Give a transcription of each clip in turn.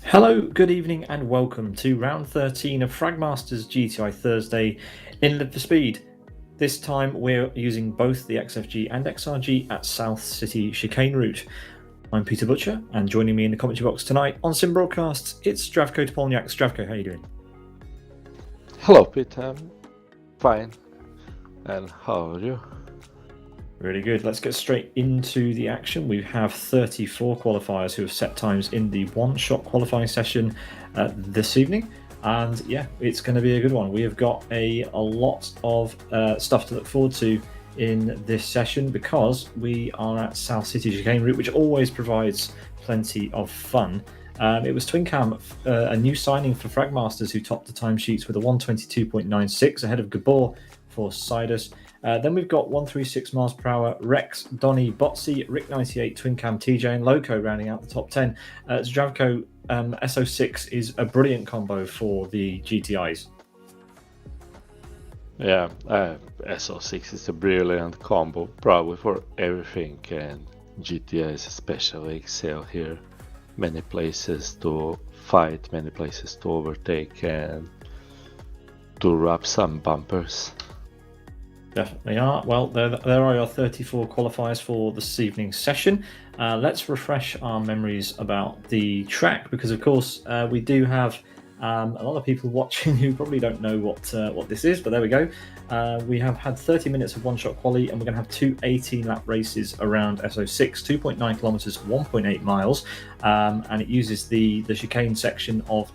Hello, good evening, and welcome to round 13 of Fragmaster's GTI Thursday in Live for Speed. This time we're using both the XFG and XRG at South City Chicane route. I'm Peter Butcher, and joining me in the commentary box tonight on Sim Broadcasts, it's Zdravko Topolnjak. Zdravko, how are you doing? Hello, Peter. I'm fine. And how are you? Really good. Let's get straight into the action. We have 34 qualifiers who have set times in the one-shot qualifying session this evening. And yeah, it's going to be a good one. We have got a lot of stuff to look forward to in this session because we are at South City Chicane route, which always provides plenty of fun. It was Twin Cam, a new signing for Fragmasters, who topped the timesheets with a 122.96 ahead of Gabor for Sidus. Then we've got 136 miles per hour, Rex, Donny, Botsy, Rick 98, Twin Cam, TJ, and Loco rounding out the top 10. Zdravko, SO6 is a brilliant combo for the GTIs. Yeah, SO6 is a brilliant combo, probably for everything, and GTIs especially excel here. Many places to fight, many places to overtake, and to wrap some bumpers. Definitely are. Well, there are your 34 qualifiers for this evening's session. Let's refresh our memories about the track because, of course, we do have a lot of people watching who probably don't know what this is, but there we go. We have had 30 minutes of one-shot quali, and we're going to have two 18-lap races around SO6, 2.9 kilometers, 1.8 miles, and it uses the chicane section of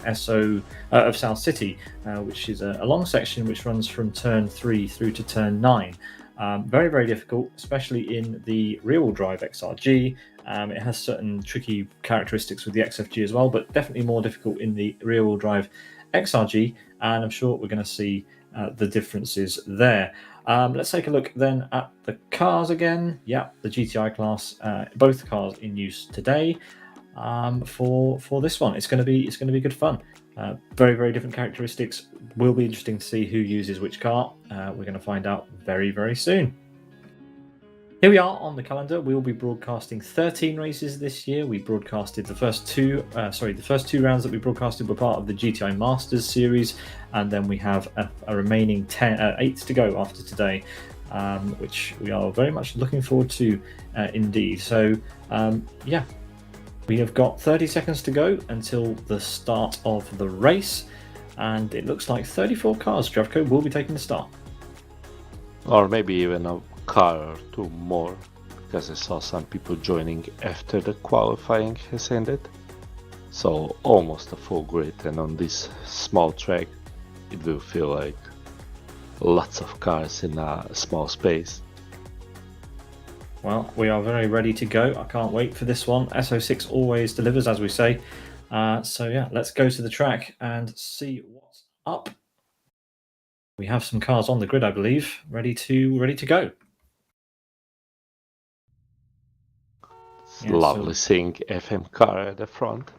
South City, which is a long section which runs from turn 3 through to turn 9. Very, very difficult, especially in the rear-wheel drive XRG. It has certain tricky characteristics with the XFG as well, but definitely more difficult in the rear-wheel drive XRG, and I'm sure we're going to see the differences there. Let's take a look then at the cars again. Yeah, the GTI class, both cars in use today for this one. It's going to be good fun. Very, very different characteristics. Will be interesting to see who uses which car. We're going to find out very, very soon. Here we are on the calendar. We will be broadcasting 13 races this year. We broadcasted the first two rounds that we broadcasted were part of the GTI Masters series, and then we have a remaining 8 to go after today, which we are very much looking forward to indeed. So yeah, we have got 30 seconds to go until the start of the race, and it looks like 34 cars, Zdravko, will be taking the start. Or maybe even a car or two more, because I saw some people joining after the qualifying has ended. So almost a full grid, and on this small track it will feel like lots of cars in a small space. Well, we are very ready to go. I can't wait for this one. SO6 always delivers, as we say. So yeah, let's go to the track and see what's up. We have some cars on the grid, I believe, ready to go. It's lovely seeing FM car at the front.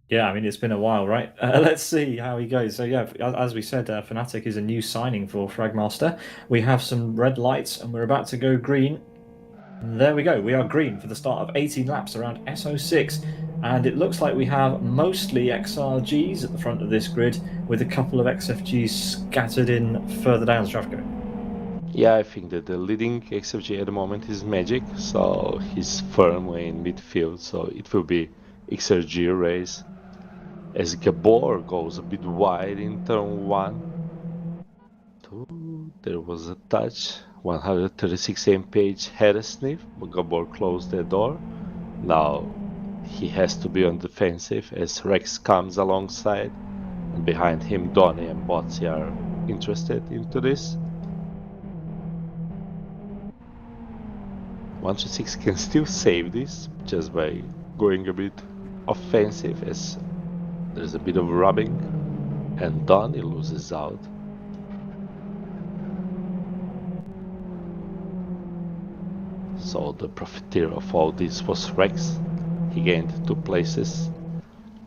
Yeah, I mean, it's been a while, right? Let's see how he goes. So yeah, as we said, Fnatic is a new signing for Fragmaster. We have some red lights, and we're about to go green. And there we go. We are green for the start of 18 laps around SO6. And it looks like we have mostly XRGs at the front of this grid, with a couple of XFGs scattered in further down, Zdravko. Yeah, I think that the leading XFG at the moment is Magic, so he's firmly in midfield, so it will be XRG race. As Gabor goes a bit wide in turn 1. There was a touch. 136 mph had a sniff, but Gabor closed the door. Now he has to be on defensive as Rex comes alongside, and behind him Donny and Botsy are interested into this. 136 can still save this just by going a bit offensive, as there's a bit of rubbing, and Donny loses out. So the profiteer of all this was Rex. He gained 2 places,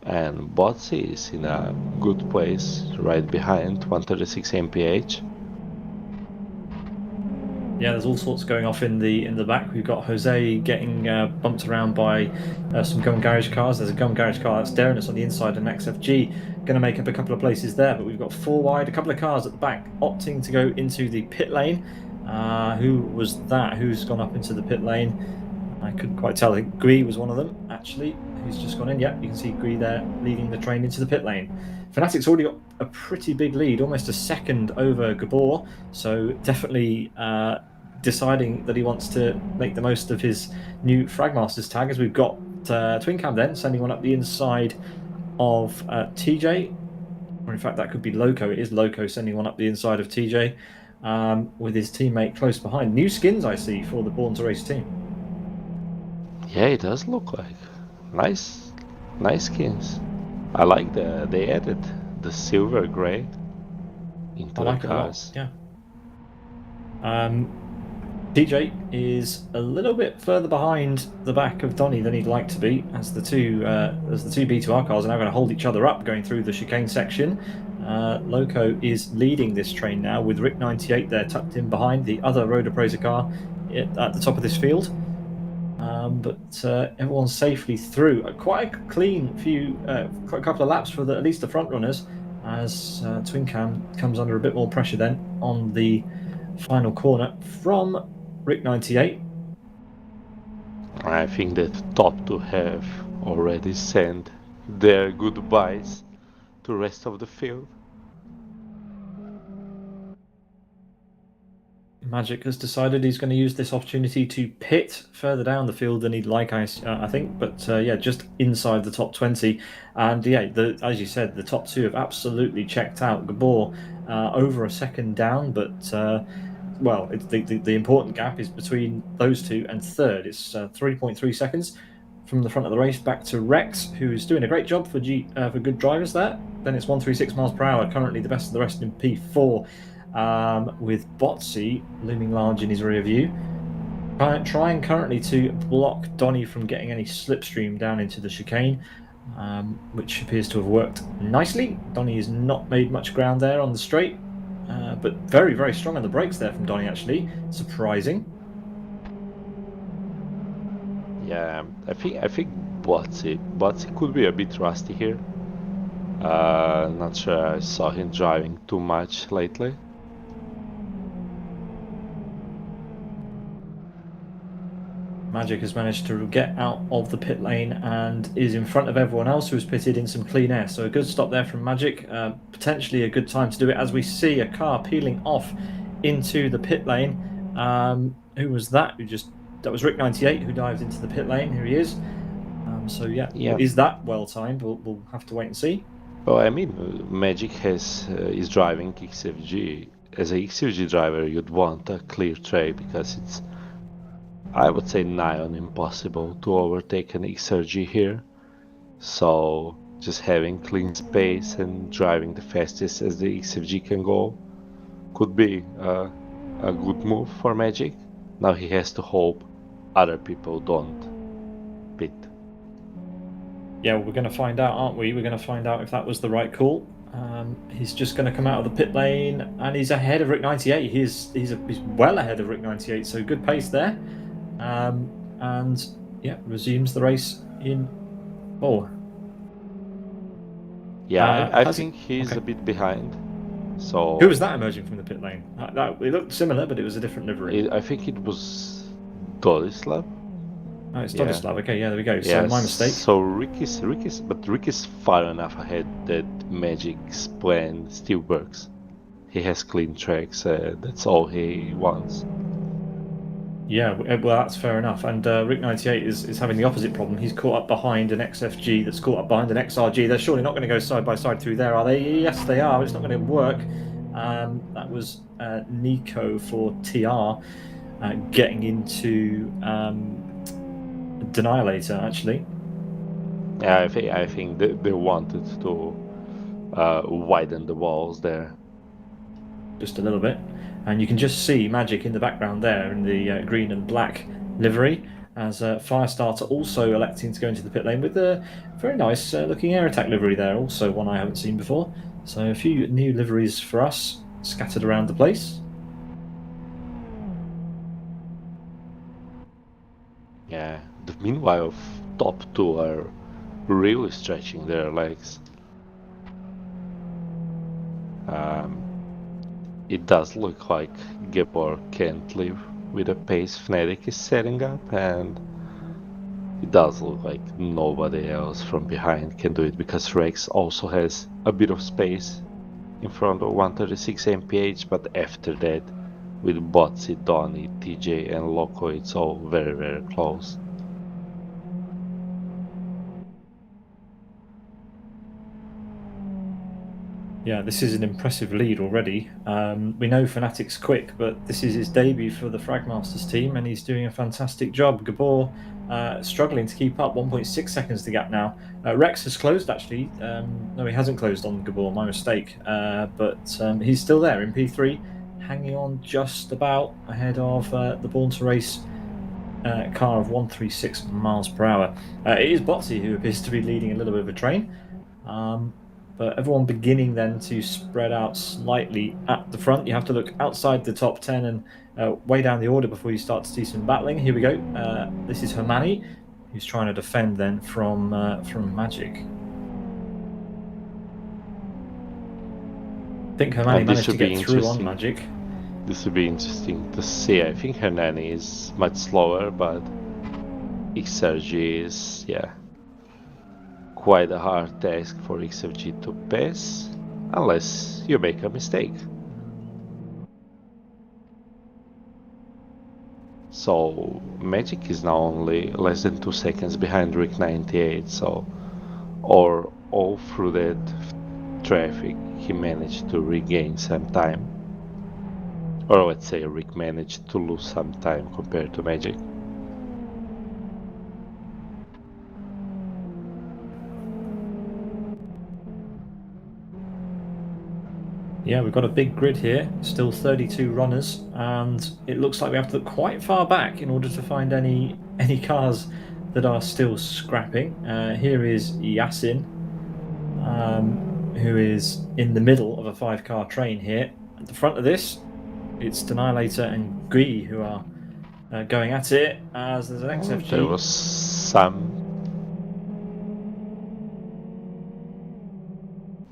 and Botsy is in a good place right behind 136 mph. Yeah, there's all sorts going off in the back. We've got Jose getting bumped around by some Gum Garage cars. There's a Gum Garage car that's daring us on the inside, and XFG going to make up a couple of places there. But we've got 4 wide, a couple of cars at the back opting to go into the pit lane. Who was that? Who's gone up into the pit lane? I couldn't quite tell. I think Gree was one of them, actually, who's just gone in. Yeah, you can see Gree there leading the train into the pit lane. Fnatic's already got a pretty big lead, almost a second over Gabor, so definitely deciding that he wants to make the most of his new Fragmaster's tag, as we've got Twin Cam then sending one up the inside of TJ, or in fact that could be Loco. It is Loco sending one up the inside of TJ with his teammate close behind. New skins I see for the Born to Race team. Yeah, it does look like nice skins. I like they added the silver gray into the cars. Yeah. TJ is a little bit further behind the back of Donny than he'd like to be, as the two B2R cars are now going to hold each other up going through the chicane section. Loco is leading this train now with Rick 98 there tucked in behind the other Road Appraiser car at the top of this field. But everyone's safely through. Quite a clean quite a couple of laps for at least the front runners, as Twin Cam comes under a bit more pressure then on the final corner from Rick 98. I think that top 2 have already sent their goodbyes to the rest of the field. Magic has decided he's going to use this opportunity to pit further down the field than he'd like, I think. But yeah, just inside the top 20. And yeah, as you said, the top 2 have absolutely checked out. Gabor over a second down, but well, the important gap is between those 2 and third. It's 3.3 seconds from the front of the race back to Rex, who's doing a great job for good drivers there. Then it's 136 miles per hour, currently the best of the rest in P4. With Botsy looming large in his rear view. Trying currently to block Donny from getting any slipstream down into the chicane, which appears to have worked nicely. Donny has not made much ground there on the straight, but very, very strong on the brakes there from Donny, actually. Surprising. Yeah, I think Botsy could be a bit rusty here. Not sure I saw him driving too much lately. Magic has managed to get out of the pit lane and is in front of everyone else who's pitted in some clean air. So a good stop there from Magic. Potentially a good time to do it, as we see a car peeling off into the pit lane. Who was that? That was Rick 98 who dived into the pit lane. Here he is. So yeah, is that well timed? We'll have to wait and see. Well, I mean, Magic is driving XFG. As a XFG driver, you'd want a clear track because it's, I would say, nigh on impossible to overtake an XRG here. So just having clean space and driving the fastest as the XFG can go could be a good move for Magic. Now he has to hope other people don't pit. Yeah, well, we're going to find out, aren't we? We're going to find out if that was the right call. He's just going to come out of the pit lane, and he's ahead of Rick 98. He's well ahead of Rick 98, so good pace there. And yeah, resumes the race in 4. Yeah, I think he's a bit behind. So who was that emerging from the pit lane? It looked similar, but it was a different livery. I think it was Dolislav. Oh, it's Dolislav. Okay, yeah, there we go. So my mistake. So Rick is far enough ahead that Magic's plan still works. He has clean tracks. That's all he wants. Yeah, well, that's fair enough. And Rick 98 is having the opposite problem. He's caught up behind an XFG that's caught up behind an XRG. They're surely not going to go side by side through there, are they? Yes, they are. But it's not going to work. That was Nico for TR getting into Annihilator, actually. Yeah, I think they wanted to widen the walls there. Just a little bit. And you can just see Magic in the background there in the green and black livery, as Firestarter also electing to go into the pit lane with a very nice looking air attack livery there, also one I haven't seen before. So a few new liveries for us scattered around the place. Yeah, meanwhile, top two are really stretching their legs. It does look like Gabor can't live with the pace Fnatic is setting up, and it does look like nobody else from behind can do it, because Rex also has a bit of space in front of 136 MPH, but after that, with Botsy, Donny, TJ and Loco, it's all very, very close. Yeah, this is an impressive lead already. We know Fnatic's quick, but this is his debut for the Fragmasters team, and he's doing a fantastic job. Gabor struggling to keep up, 1.6 seconds to gap now. Rex has closed, actually. No, he hasn't closed on Gabor, my mistake. But he's still there in P3, hanging on just about ahead of the Born to Race car of 136 miles per hour. It is Botsy who appears to be leading a little bit of a train. But everyone beginning then to spread out slightly at the front. You have to look outside the top 10 and way down the order before you start to see some battling. Here we go. This is Hermani, who's trying to defend then from Magic. I think Hermani managed to get through on Magic. This would be interesting to see. I think Hernani is much slower, but XRG is, yeah, quite a hard task for XFG to pass, unless you make a mistake. So Magic is now only less than 2 seconds behind Rick 98, so or all through that traffic he managed to regain some time. Or let's say Rick managed to lose some time compared to Magic. Yeah, we've got a big grid here, still 32 runners, and it looks like we have to look quite far back in order to find any cars that are still scrapping. Here is Yasin, who is in the middle of a 5-car train here. At the front of this, it's Denilator and Gui who are going at it, as there's an XFG. There was some...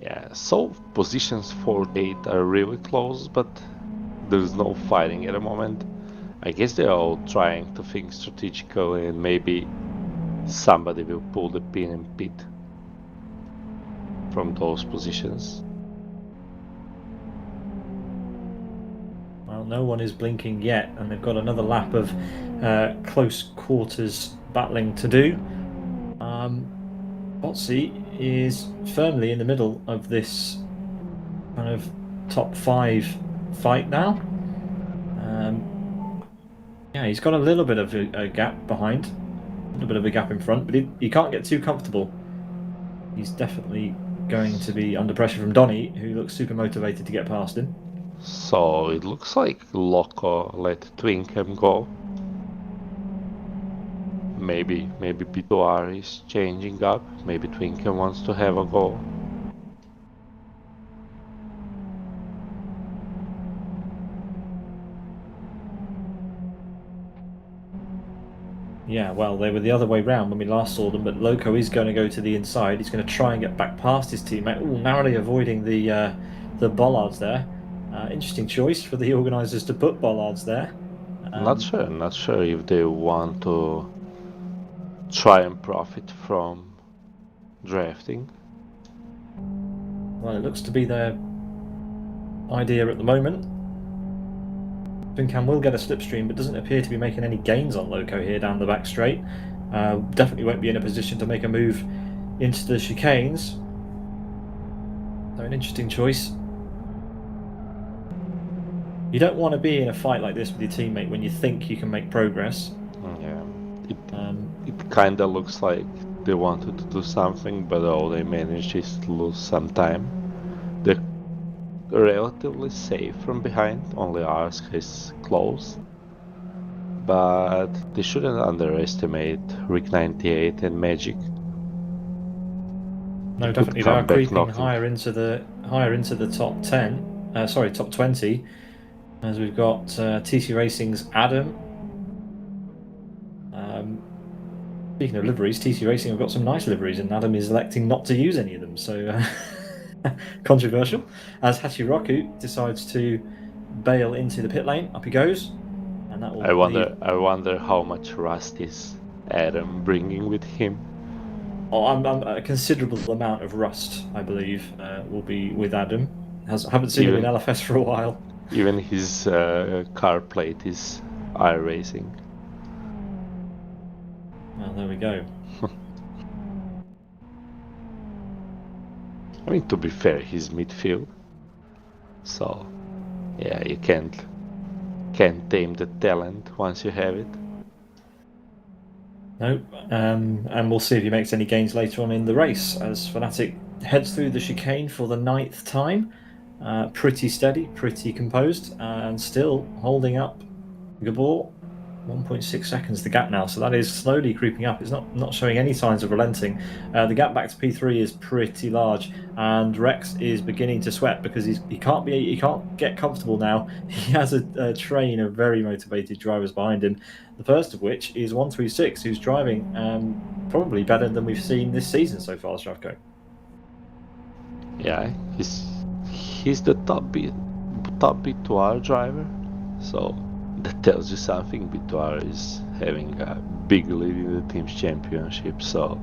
Yeah, so positions 4 to 8 are really close, but there's no fighting at the moment. I guess they're all trying to think strategically, and maybe somebody will pull the pin and pit from those positions. Well, no one is blinking yet, and they've got another lap of close quarters battling to do. Botsy is firmly in the middle of this kind of top 5 fight now. Yeah, he's got a little bit of a gap behind, a little bit of a gap in front, but he can't get too comfortable. He's definitely going to be under pressure from Donny, who looks super motivated to get past him. So it looks like Loco let Twinkem go. Maybe P2R is changing up. Maybe Twinkem wants to have a go. Yeah, well, they were the other way round when we last saw them, but Loco is going to go to the inside. He's going to try and get back past his teammate. Ooh, narrowly avoiding the bollards there. Interesting choice for the organisers to put bollards there. Not sure if they want to try and profit from drafting. Well, it looks to be their idea at the moment. Chicane will get a slipstream, but doesn't appear to be making any gains on Loco here down the back straight. Definitely won't be in a position to make a move into the chicanes. So an interesting choice. You don't want to be in a fight like this with your teammate when you think you can make progress. Yeah, it kind of looks like they wanted to do something, but all they managed is to lose some time. They're relatively safe from behind, only Arsk is close. But they shouldn't underestimate Rick 98 and Magic. No, definitely they are creeping higher into the top 10. Sorry, top 20. As we've got TC Racing's Adam. Speaking of liveries, TC Racing have got some nice liveries, and Adam is electing not to use any of them. So controversial. As Hachiroku decides to bail into the pit lane, up he goes, and that will. I wonder how much rust is Adam bringing with him. Oh, I'm a considerable amount of rust, I believe, will be with Adam. Haven't seen him in LFS for a while. Even his car plate is iRacing. Well, there we go. I mean, to be fair, he's midfield, so yeah, you can't tame the talent once you have it. Nope. And we'll see if he makes any gains later on in the race as Fnatic heads through the chicane for the 9th time. Pretty steady, pretty composed, and still holding up Gabor. 1.6 seconds the gap now, so that is slowly creeping up. It's not showing any signs of relenting. The gap back to P3 is pretty large, and Rex is beginning to sweat because he can't get comfortable now. He has a train of very motivated drivers behind him. The first of which is 136, who's driving probably better than we've seen this season so far, Zdravko. Yeah, he's the top B2R driver, so that tells you something. B2R is having a big lead in the team's championship, so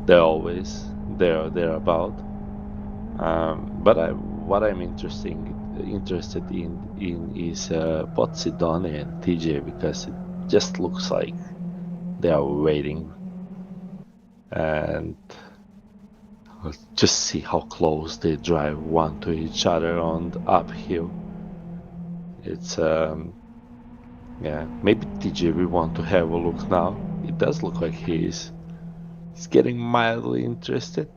they're always thereabout. But what I'm interested in is Potsy, Donny, and TJ, because it just looks like they are waiting, and just see how close they drive one to each other on the uphill. It's yeah, maybe TJ we want to have a look now. It does look like he's getting mildly interested.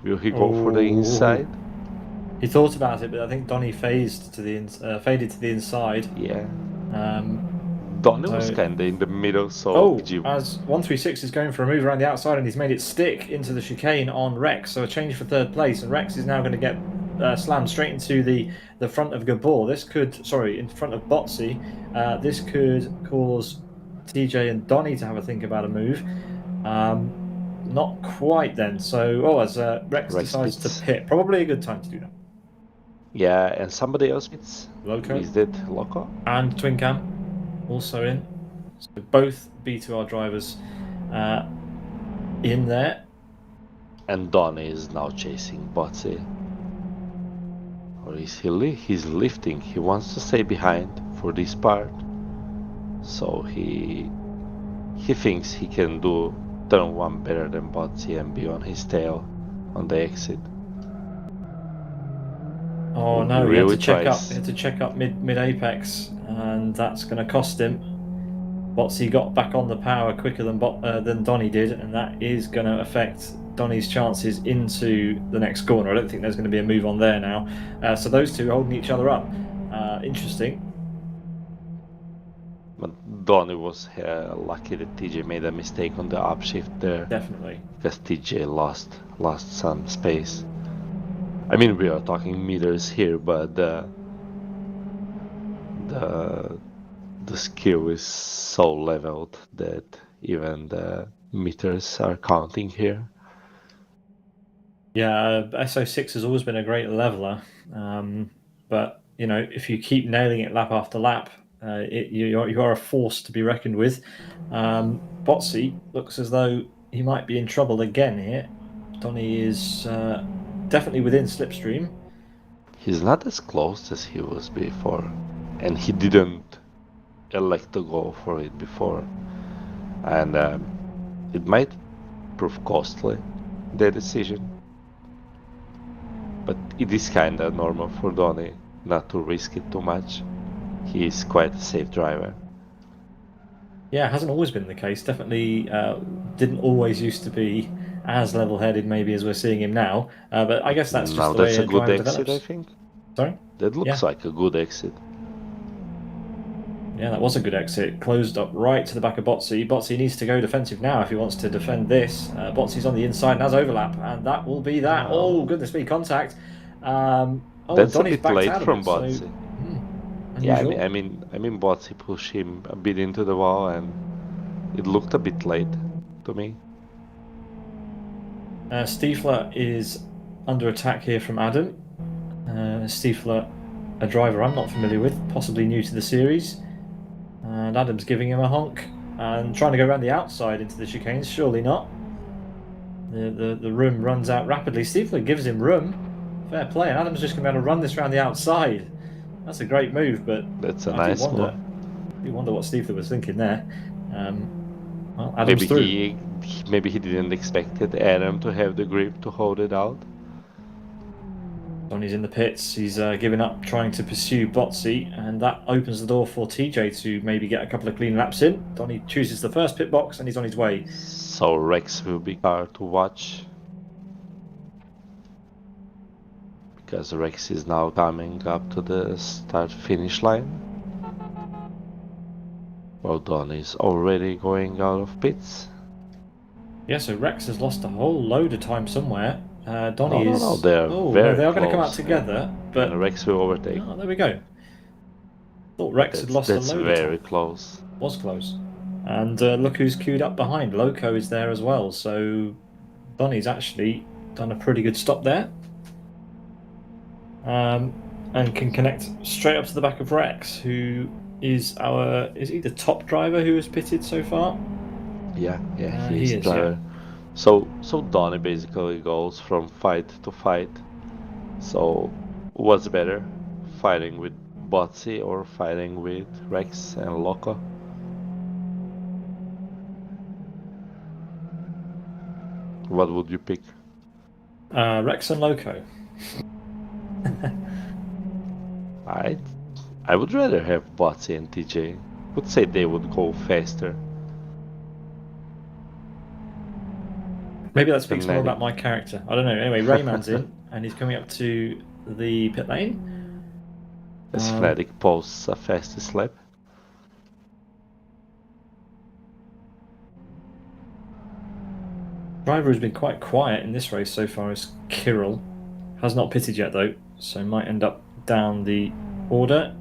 Will he go for the inside? He thought about it, but I think Donny faded to the inside. Yeah. Donny was kind of in the middle, so as 136 is going for a move around the outside, and he's made it stick into the chicane on Rex, so a change for 3rd place, and Rex is now going to get slammed straight into the front of Gabor. In front of Botsy. This could cause TJ and Donny to have a think about a move. Not quite then. So, as Rex decides to pit, probably a good time to do that. Yeah, and somebody else pits. Loco. Is that Loco? And Twin Cam also in. So both B2R drivers in there. And Donny is now chasing Botsy. Or is he's lifting? He wants to stay behind for this part. So he thinks he can do turn 1 better than Botsy and be on his tail on the exit. Oh no, he had to check up mid apex, and that's going to cost him. Botsy got back on the power quicker than Donny did, and that is going to affect Donny's chances into the next corner. I don't think there's going to be a move on there now. So those two holding each other up. Interesting. But Donny was lucky that TJ made a mistake on the upshift there. Definitely. Because TJ lost some space. I mean, we are talking meters here, but the skill is so leveled that even the meters are counting here. Yeah, SO6 has always been a great leveler, but if you keep nailing it lap after lap, you are a force to be reckoned with. Botsy looks as though he might be in trouble again here. Donny is definitely within slipstream. He's not as close as he was before, and he didn't elect to go for it before, and it might prove costly, their decision. But it is kinda normal for Donny not to risk it too much. He is quite a safe driver. Yeah, it hasn't always been the case. Definitely didn't always used to be as level-headed maybe as we're seeing him now. But I guess that's just the way a driver develops. Exit, I think. Sorry? That looks like a good exit. Yeah, that was a good exit. Closed up right to the back of Botsy. Botsy needs to go defensive now if he wants to defend this. Botsy's on the inside and has overlap, and that will be that. Oh, goodness me, contact. That's Donny's a bit late from Botsy. So, yeah, I mean, Botsy pushed him a bit into the wall, and It looked a bit late to me. Stiefler is under attack here from Adam. Stiefler, a driver I'm not familiar with, possibly new to the series. And Adam's giving him a honk and trying to go around the outside into the chicanes. Surely not. The room runs out rapidly. Stiefler gives him room. Fair play. And Adam's just going to be able to run this around the outside. That's a great move, but That's a I nice move. do wonder what Stiefler was thinking there. Well, Adam's through. Maybe he didn't expect Adam to have the grip to hold it out. Donny's in the pits. He's giving up trying to pursue Botsy, and that opens the door for TJ to maybe get a couple of clean laps in. Donny chooses the first pit box, and he's on his way. So Rex will be hard to watch. Because Rex is now coming up to the start-finish line. Well, Donny is already going out of pits. Yeah, so Rex has lost a whole load of time somewhere. Donny is. No, they are they are going to come out together, but and Rex will overtake. Oh, there we go. Thought Rex had lost a load of time. That's very close. Was close. And look who's queued up behind. Loco is there as well, so Donny's actually done a pretty good stop there. And can connect straight up to the back of Rex, who is he the top driver who has pitted so far? Yeah, he is. Yeah. So Donny basically goes from fight to fight. So what's better, fighting with Botsy or fighting with Rex and Loco? What would you pick? Rex and Loco. I would rather have Botsy and TJ. Would say they would go faster. Maybe that speaks more about my character. I don't know. Anyway, Rayman's in, and he's coming up to the pit lane. As Fnatic posts a fastest lap. Driver who's been quite quiet in this race so far is Kirill. Has not pitted yet though, so might end up down the order.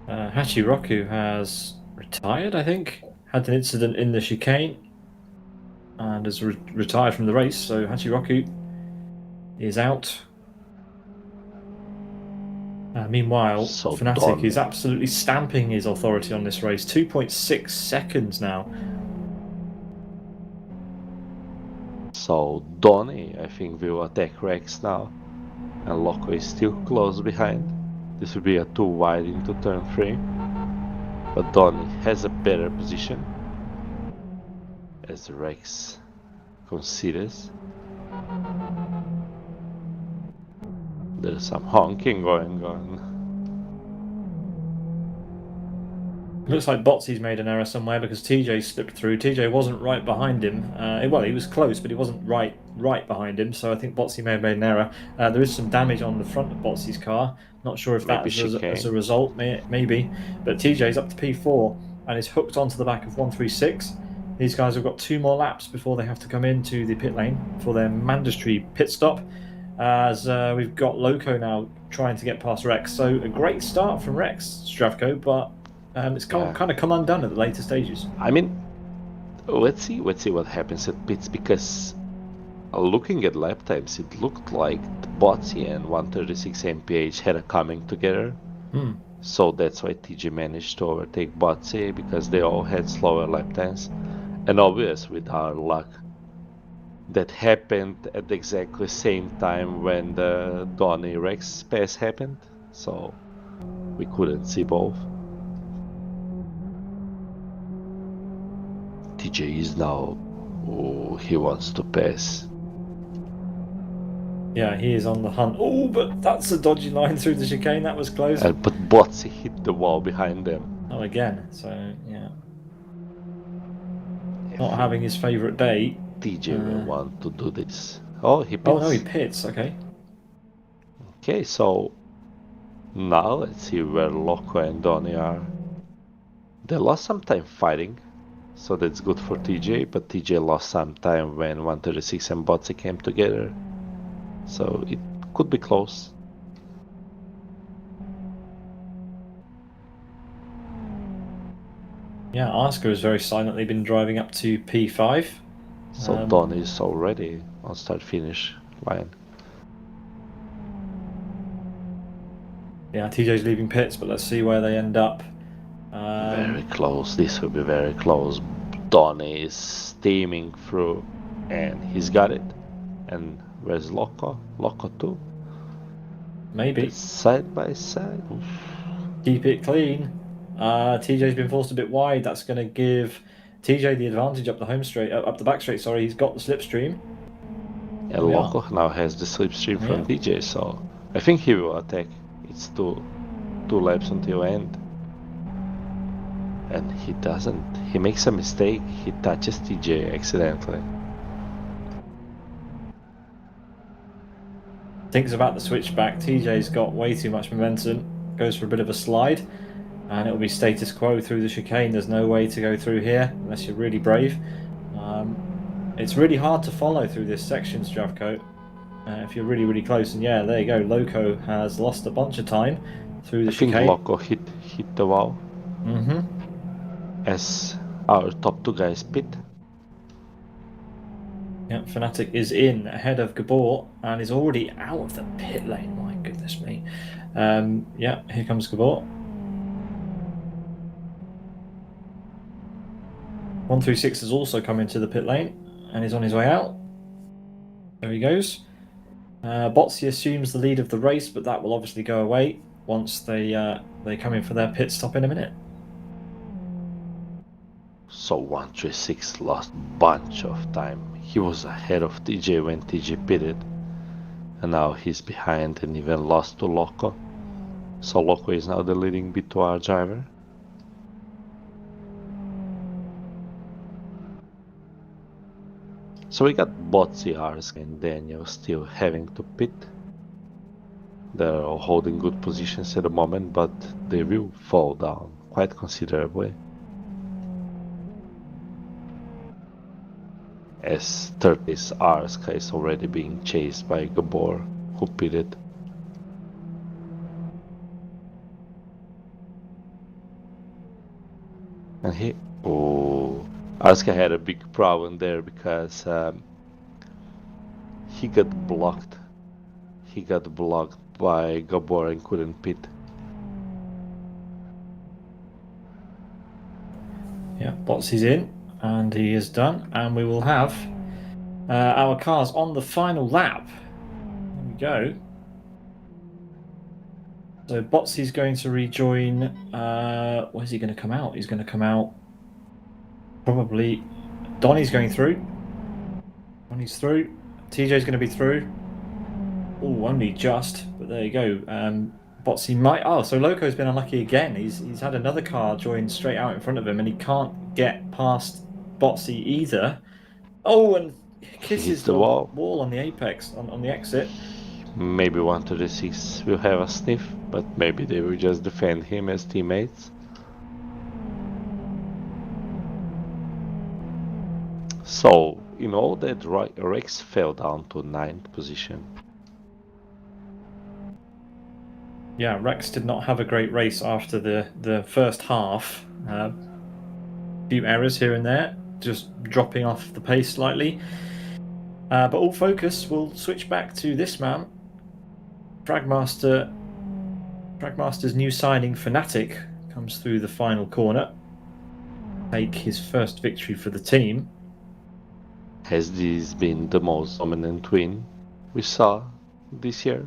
Hachiroku has retired, I think. Had an incident in the chicane and has retired from the race, so Hachiroku is out. Meanwhile, Fnatic is absolutely stamping his authority on this race. 2.6 seconds now. So Donny, I think, will attack Rex now. And Loco is still close behind. This will be a 2 wide into turn 3. But Donny has a better position. As Rex considers. There's some honking going on. Looks like Botsy's made an error somewhere because TJ slipped through. TJ wasn't right behind him. Well, he was close, but he wasn't right behind him. So I think Botsy may have made an error. There is some damage on the front of Botsy's car. Not sure if that is as a result, maybe. But TJ's up to P4 and is hooked onto the back of 136. These guys have got 2 more laps before they have to come into the pit lane for their mandatory pit stop. As we've got Loco now trying to get past Rex. So a great start from Rex, Zdravko, but it's kind of come undone at the later stages. I mean, let's see what happens at pits, because looking at lap times, it looked like Botsy and 136 mph had a coming together. So that's why TJ managed to overtake Botsy, because they all had slower lap times. And obviously, with our luck, that happened at exactly the same time when the Donny Rex pass happened. So we couldn't see both. TJ is now, he wants to pass. Yeah, he is on the hunt. Oh, but that's a dodgy line through the chicane. That was close. But Botsy hit the wall behind them. Oh, again. So, yeah. Not having his favourite day. TJ will want to do this. Oh, he pits. Oh, no, he pits. Okay. Okay, so now let's see where Loco and Donny are. They lost some time fighting, so that's good for TJ, but TJ lost some time when 136 and Botsy came together. So it could be close. Yeah, Oscar has very silently been driving up to P5. So Don is already on start-finish line. Yeah, TJ's leaving pits, but let's see where they end up. Very close. This will be very close. Don is steaming through, and he's got it. And where's Loco? Loco too. Maybe. It's side by side. Oof. Keep it clean. TJ's been forced a bit wide. That's going to give TJ the advantage up the home straight, up the back straight. Sorry, he's got the slipstream. And Loco now has the slipstream from DJ, so I think he will attack. It's two laps until end. And he doesn't. He makes a mistake. He touches TJ accidentally. Thinks about the switchback. TJ's got way too much momentum. Goes for a bit of a slide. And it'll be status quo through the chicane. There's no way to go through here unless you're really brave. It's really hard to follow through this section, Zdravko, if you're really, really close. And yeah, there you go. Loco has lost a bunch of time through the chicane. I think Loco hit the wall. As our top two guys pit. Yeah, Fnatic is in ahead of Gabor and is already out of the pit lane. My goodness me. Yeah, here comes Gabor. 136 has also come into the pit lane and is on his way out. There he goes. Botsy assumes the lead of the race, but that will obviously go away once they come in for their pit stop in a minute. So 136 lost bunch of time. He was ahead of TJ when TJ pitted, and now he's behind and even lost to Loco. So Loco is now the leading B2R driver. So we got Botsy, Arsk and Daniel still having to pit. They're all holding good positions at the moment, but they will fall down quite considerably. As third is Arsk is already being chased by Gabor, who pitted. And Arska had a big problem there because he got blocked. He got blocked by Gabor and couldn't pit. Yeah, Botsy's in and he is done, and we will have our cars on the final lap. There we go. So Botsy's going to rejoin. Where's he going to come out? He's going to come out. Probably Donny's going through. Donny's through. TJ's going to be through. Oh, only just, but there you go. Botsy might. Oh, so Loco's been unlucky again. He's had another car join straight out in front of him, and he can't get past Botsy either. Oh, and kisses the wall on the apex on the exit. Maybe 136 will have a sniff, but maybe they will just defend him as teammates. So, in all that, Rex fell down to 9th position. Yeah, Rex did not have a great race after the first half. A few errors here and there, just dropping off the pace slightly. But all focus will switch back to this man, Fragmaster's new signing, Fnatic, comes through the final corner. Take his first victory for the team. Has this been the most dominant win we saw this year?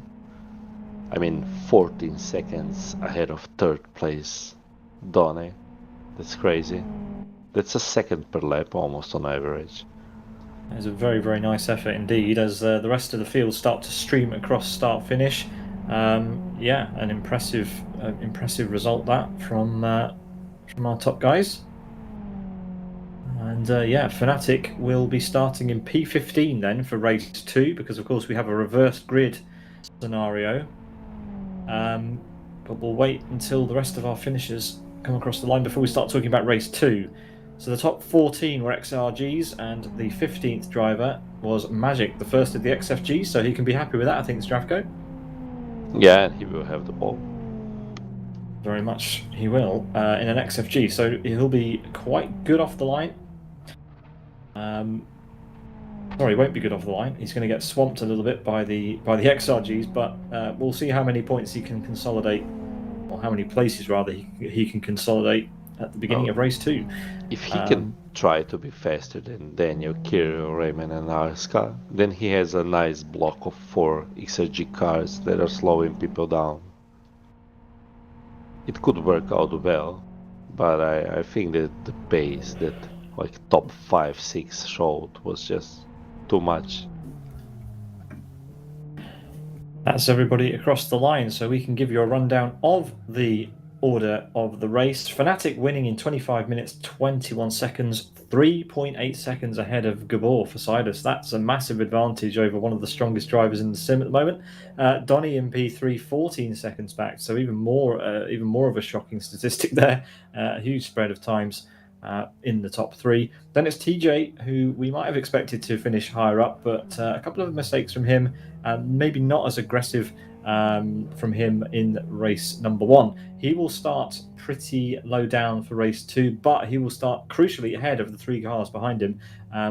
I mean, 14 seconds ahead of third place Donny. That's crazy. That's a second per lap almost on average. It's a very, very nice effort indeed, as the rest of the field start to stream across start-finish. Yeah, an impressive result that from our top guys. And yeah, Fnatic will be starting in P15 then for race 2, because of course we have a reversed grid scenario. But we'll wait until the rest of our finishers come across the line before we start talking about race 2. So the top 14 were XRGs, and the 15th driver was Magic, the first of the XFGs, so he can be happy with that, I think, Zdravko. Yeah, he will have the ball. Very much he will in an XFG, so he'll be quite good off the line. Sorry, he won't be good off the line. He's going to get swamped a little bit by the XRGs, but we'll see how many points he can consolidate, or how many places rather he can consolidate at the beginning of race 2. If he can try to be faster than Daniel, Kirill, Raymond, and Arska, then he has a nice block of 4 XRG cars that are slowing people down. It could work out well, but I think that the pace that like top 5, 6 showed was just too much. That's everybody across the line, so we can give you a rundown of the order of the race. Fnatic winning in 25 minutes 21 seconds, 3.8 seconds ahead of Gabor for Sidus. That's a massive advantage over one of the strongest drivers in the sim at the moment. Donny in P3 14 seconds back, so even more of a shocking statistic there. A huge spread of times in the top 3. Then it's TJ, who we might have expected to finish higher up, but a couple of mistakes from him, maybe not as aggressive from him in race number 1. He will start pretty low down for race 2, but he will start crucially ahead of the 3 cars behind him,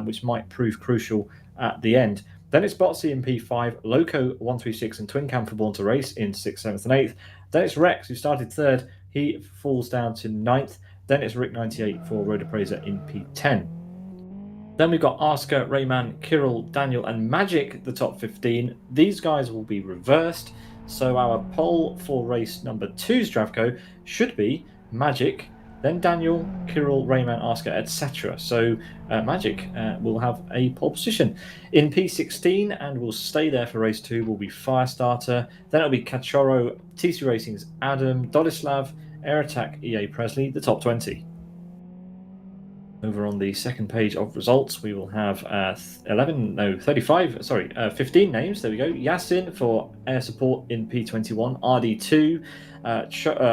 which might prove crucial at the end. Then it's Botsy in P5, Loco 136 and Twin Cam for Born to Race in 6th, 7th and 8th. Then it's Rex, who started 3rd. He falls down to 9th. Then it's Rick 98 for Road Appraiser in P10. Then we've got Arska, Rayman, Kirill, Daniel, and Magic, the top 15. These guys will be reversed. So our pole for race number 2, Zdravko, should be Magic, then Daniel, Kirill, Rayman, Arska, etc. So Magic will have a pole position. In P16, and will stay there for race 2, will be Firestarter. Then it'll be Cachorro, TC Racing's Adam, Dodislav, Air Attack, EA Presley, the top 20. Over on the second page of results, we will have 15 names. There we go. Yasin for air support in P21, RD2,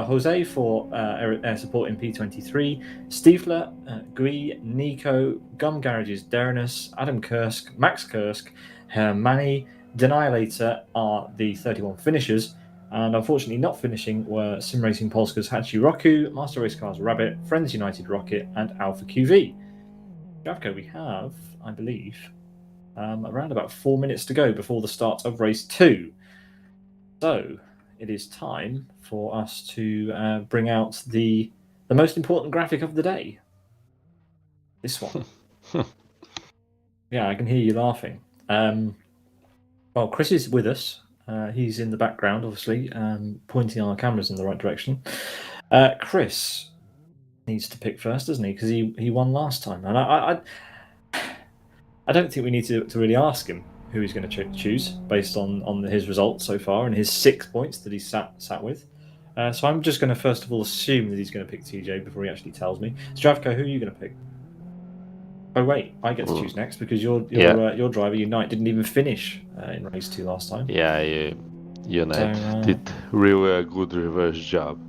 Jose for air support in P23, Stiefler, Gui, Nico, Gum Garages, Derinus, Adam Kursk, Max Kursk, Manny, Denialator are the 31 finishers. And unfortunately not finishing were Sim Racing Polska's Hachi Roku, Master Race Cars Rabbit, Friends United Rocket, and Alpha QV. Zdravko, we have, I believe, around about 4 minutes to go before the start of race 2. So it is time for us to bring out the most important graphic of the day. This one. Yeah, I can hear you laughing. Well, Chris is with us. He's in the background, obviously, pointing our cameras in the right direction. Chris needs to pick first, doesn't he? Because he won last time. And I don't think we need to really ask him who he's going to choose based on his results so far and his 6 points that he's sat with. So I'm just going to first of all assume that he's going to pick TJ before he actually tells me. Zdravko, who are you going to pick? Oh wait, I get to choose next because your driver Unite didn't even finish in race 2 last time. Yeah, Unite did really a good reverse job.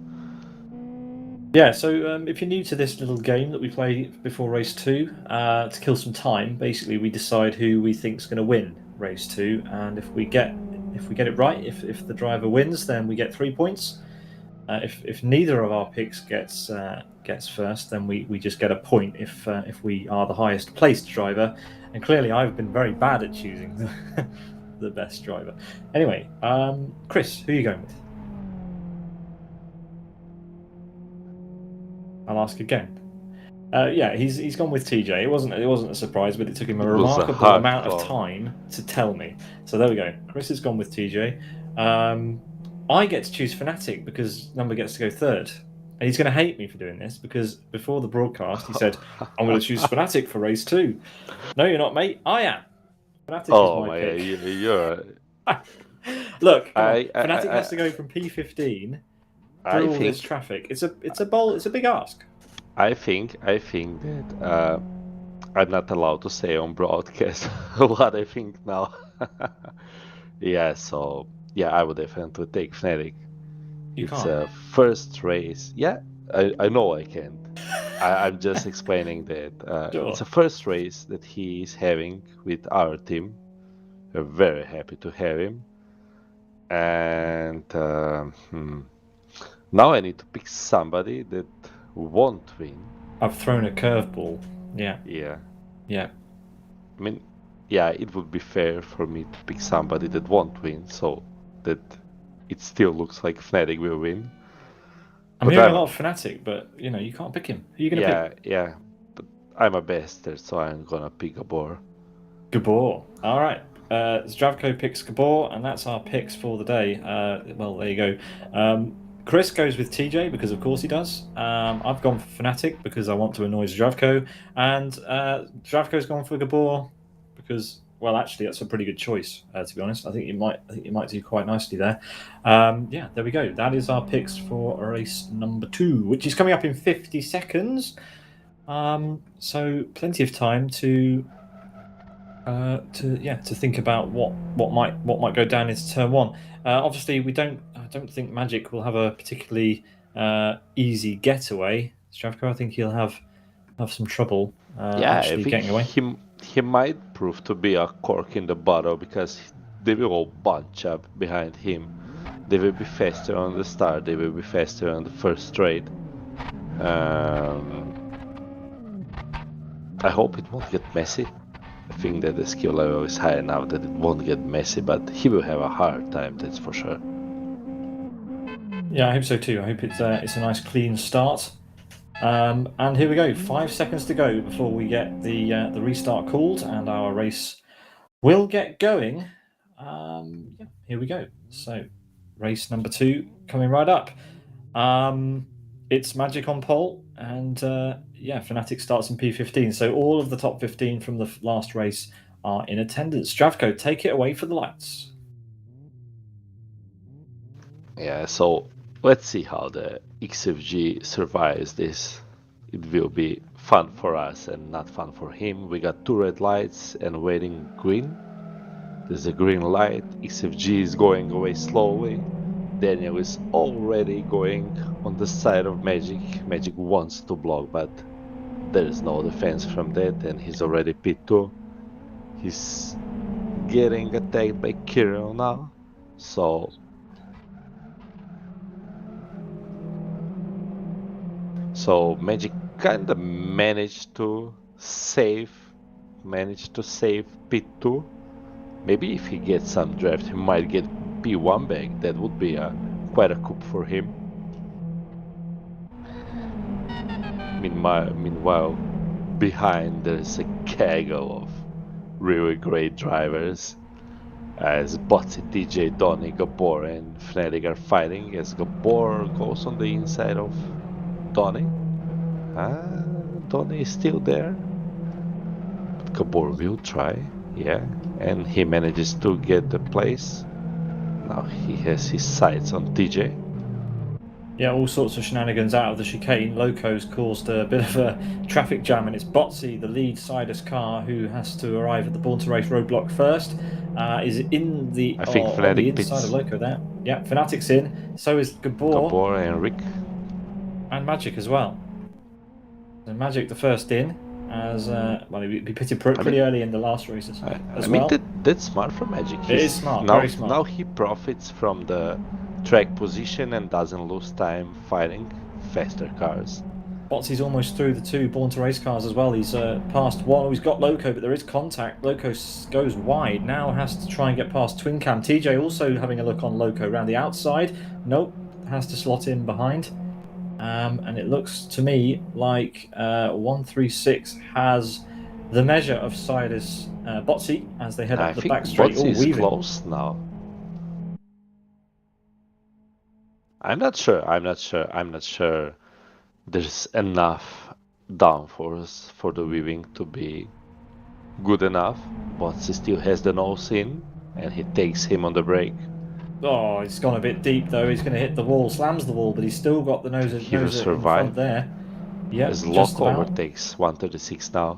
Yeah, so if you're new to this little game that we play before race 2, to kill some time, basically we decide who we think's going to win race 2, and if we get it right, if the driver wins, then we get 3 points. If neither of our picks gets first, then we just get a point if we are the highest placed driver. And clearly, I've been very bad at choosing the best driver. Anyway, Chris, who are you going with? I'll ask again. Yeah, he's gone with TJ. It wasn't a surprise, but it took him a remarkable amount of time to tell me. So there we go. Chris has gone with TJ. I get to choose Fnatic because Number gets to go third. And he's going to hate me for doing this because before the broadcast he said, I'm going to choose Fnatic for race 2. No, you're not, mate. I am. Fnatic is my pick. You're... Look, Fnatic has to go from P15 through all this traffic. It's a big ask. I think that I'm not allowed to say on broadcast what I think now. Yeah, so... Yeah, I would definitely take Fnatic. It's a first race. Yeah, I know I can't. I'm just explaining that Sure. It's a first race that he is having with our team. We're very happy to have him. And Now I need to pick somebody that won't win. I've thrown a curveball. Yeah. Yeah. Yeah. I mean, yeah, it would be fair for me to pick somebody that won't win, so that it still looks like Fnatic will win. I'm But hearing a lot of Fnatic, but you can't pick him. Who are you going to pick? yeah. But I'm a bastard, so I'm gonna pick a boar. Gabor. All right. Zdravko picks Gabor, and that's our picks for the day. Well, there you go. Chris goes with TJ because, of course, he does. I've gone for Fnatic because I want to annoy Zdravko, and Zdravko's gone for Gabor because, well, actually, that's a pretty good choice. To be honest, I think you might do quite nicely there. Yeah, there we go. That is our picks for race number 2, which is coming up in 50 seconds. So plenty of time to think about what might go down into turn 1. Obviously, I don't think Magic will have a particularly easy getaway. Zdravko, I think he'll have some trouble I think getting away. he might prove to be a cork in the bottle because they will all bunch up behind him. They will be faster on the start. They will be faster on the first straight. I hope it won't get messy. I think that the skill level is high enough that it won't get messy, but he will have a hard time, that's for sure. Yeah, I hope so too. I hope it's a nice clean start. And here we go. 5 seconds to go before we get the restart called and our race will get going. Here we go. So, race number 2 coming right up. It's Magic on pole, and Fnatic starts in P15. So all of the top 15 from the last race are in attendance. Zdravko, take it away for the lights. Yeah, so let's see how the XFG survives this. It will be fun for us and not fun for him. We got 2 red lights and waiting green. There's a green light. XFG is going away slowly. Daniel is already going on the side of Magic. Magic wants to block, but there is no defense from that, and he's already P2. He's getting attacked by Kirill now, so Magic kinda managed to save P2. Maybe if he gets some draft, he might get P1 back. That would be quite a coup for him. Meanwhile, behind there's a gaggle of really great drivers. As Botsy, DJ, Donny, Gabor, and Fnatic are fighting, as Gabor goes on the inside of Donny. Donny is still there. But Gabor will try, yeah, and he manages to get the place. Now he has his sights on TJ. Yeah, all sorts of shenanigans out of the chicane. Loco's caused a bit of a traffic jam, and it's Botsy, the lead Sidus car, who has to arrive at the Born to Race roadblock first. Is in the I think on Fnatic the inside pits. of Loco there. Yeah, Fnatic's in. So is Gabor. Gabor and Rick. And Magic as well. So Magic the first in, as he pitted pretty early in the last races as well. That's smart from Magic. It is smart, now, very smart. Now he profits from the track position and doesn't lose time fighting faster cars. Botsy's almost through the 2 Born to Race cars as well. He's past one. He's got Loco, but there is contact. Loco goes wide. Now has to try and get past Twin Cam. TJ also having a look on Loco around the outside. Nope, has to slot in behind. And it looks to me like 136 has the measure of Sidus Botsy as they head up the back straight. Botsy is close now. I'm not sure there's enough downforce for the weaving to be good enough. Botsy still has the nose in, and he takes him on the brake. Oh, he's gone a bit deep though. He's going to hit the wall, slams the wall, but he's still got the nose in front there. Yeah, as Loco overtakes 136 now.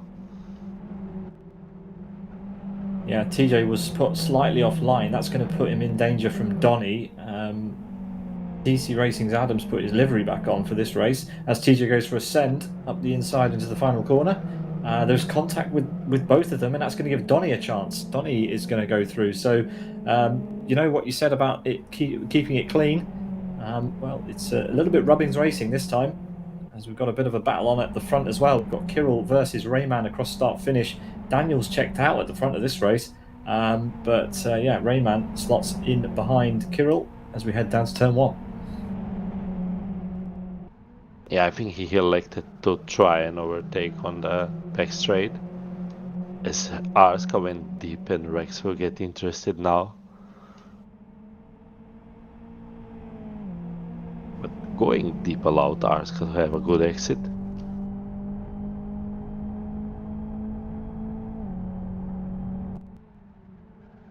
Yeah, TJ was put slightly offline. That's going to put him in danger from Donny. DC Racing's Adams put his livery back on for this race as TJ goes for a send up the inside into the final corner. There's contact with both of them, and that's going to give Donny a chance. Donny is going to go through. So, you know what you said about it keeping it clean. Well, it's a little bit Rubbings Racing this time, as we've got a bit of a battle on at the front as well. We've got Kirill versus Rayman across start-finish. Daniel's checked out at the front of this race, but yeah, Rayman slots in behind Kirill as we head down to turn 1. Yeah, I think he elected to try and overtake on the back straight. As Arska went deep and Rex will get interested now. But going deep allowed Arska to have a good exit.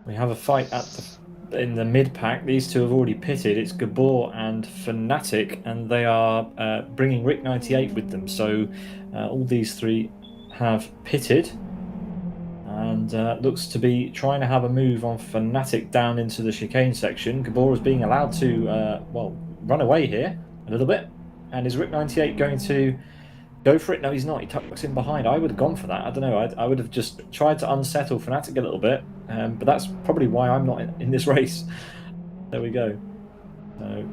We have a fight in the mid-pack. These two have already pitted. It's Gabor and Fnatic, and they are bringing Rick 98 with them. So all these three have pitted, and looks to be trying to have a move on Fnatic down into the chicane section. Gabor is being allowed to well, run away here a little bit, and is Rick 98 going to go for it? No, he's not. He tucks in behind. I would have gone for that. I don't know. I would have just tried to unsettle Fnatic a little bit, but that's probably why I'm not in this race. There we go. So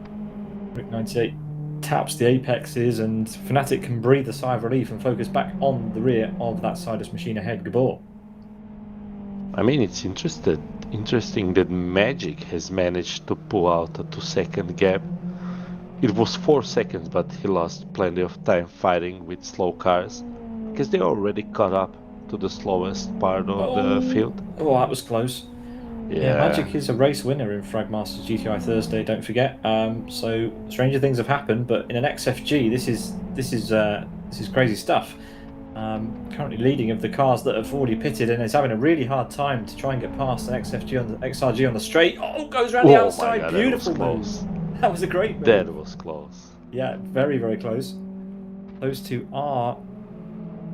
Rick 98 taps the apexes, and Fnatic can breathe a sigh of relief and focus back on the rear of that Sidus machine ahead, Gabor. I mean, it's interesting that Magic has managed to pull out a 2-second gap. It was 4 seconds, but he lost plenty of time fighting with slow cars, because they already caught up to the slowest part of the field. Oh, that was close. Yeah, Magic is a race winner in Fragmaster GTI Thursday, don't forget. So stranger things have happened, but in an XFG, this is crazy stuff. Currently leading of the cars that have already pitted, and is having a really hard time to try and get past an XRG on the straight. Oh, goes around the outside. God, beautiful move. That was a great move. That was close. Yeah, very, very close. Those two are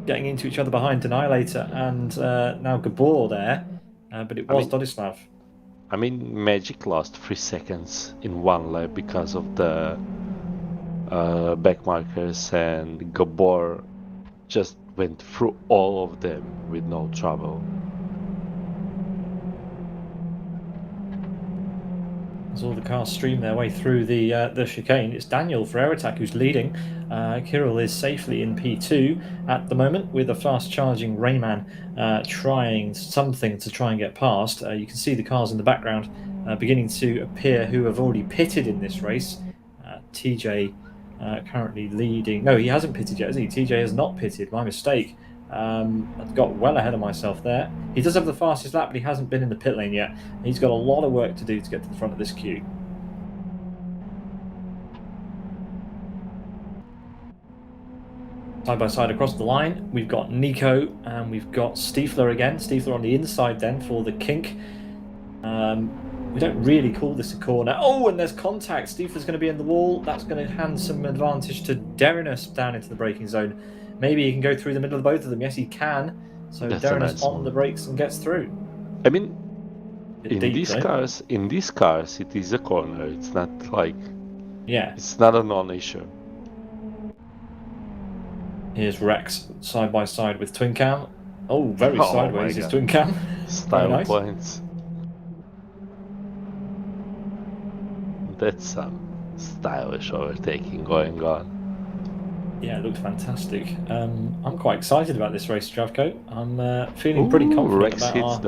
getting into each other behind Annihilator and now Gabor there, but it was Dodislav. I mean, Magic lost 3 seconds in one lap because of the back markers, and Gabor just went through all of them with no trouble. As all the cars stream their way through the chicane, it's Daniel for Air Attack who's leading. Kirill is safely in P2 at the moment, with a fast-charging Rayman trying something to try and get past. You can see the cars in the background beginning to appear who have already pitted in this race. TJ currently leading. No, he hasn't pitted yet, has he? TJ has not pitted. My mistake. I've got well ahead of myself there. He does have the fastest lap, but he hasn't been in the pit lane yet. He's got a lot of work to do to get to the front of this queue. Side by side across the line, we've got Nico and we've got Stiefler again. Stiefler on the inside then for the kink. We don't really call this a corner. Oh, and there's contact. Stiefler's going to be in the wall. That's going to hand some advantage to Derinus down into the braking zone. Maybe he can go through the middle of both of them. Yes, he can. So Derinus on the brakes and gets through. I mean, in these cars, it is a corner. It's not like, yeah, it's not a non-issue. Here's Rex side by side with Twin Cam. Oh, very sideways is Twin Cam. Style nice. Points. That's some stylish overtaking going on. Yeah, it looks fantastic. I'm quite excited about this race, Zdravko. I'm feeling pretty confident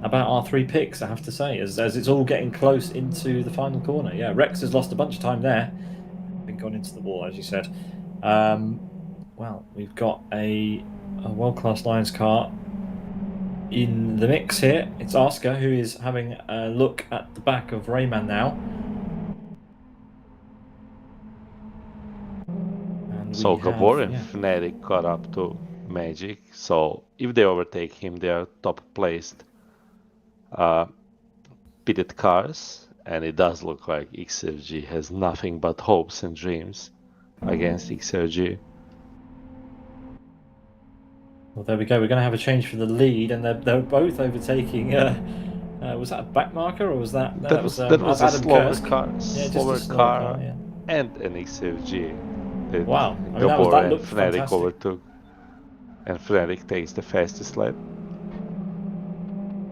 about our 3 picks, I have to say, as it's all getting close into the final corner. Yeah, Rex has lost a bunch of time there. Been gone into the wall, as you said. Well, we've got a world-class Lions car in the mix here. It's Oscar who is having a look at the back of Rayman now. So Gabor and Fnatic caught up to Magic, so if they overtake him, they are top placed pitted cars, and it does look like XFG has nothing but hopes and dreams against XRG. Well, there we go. We're going to have a change for the lead, and they're both overtaking. Was that a back marker, or was that was a slower car? Yeah, slower car, yeah. And an XFG. Wow, Gabor and Fnatic overtook, and Fnatic takes the fastest lap.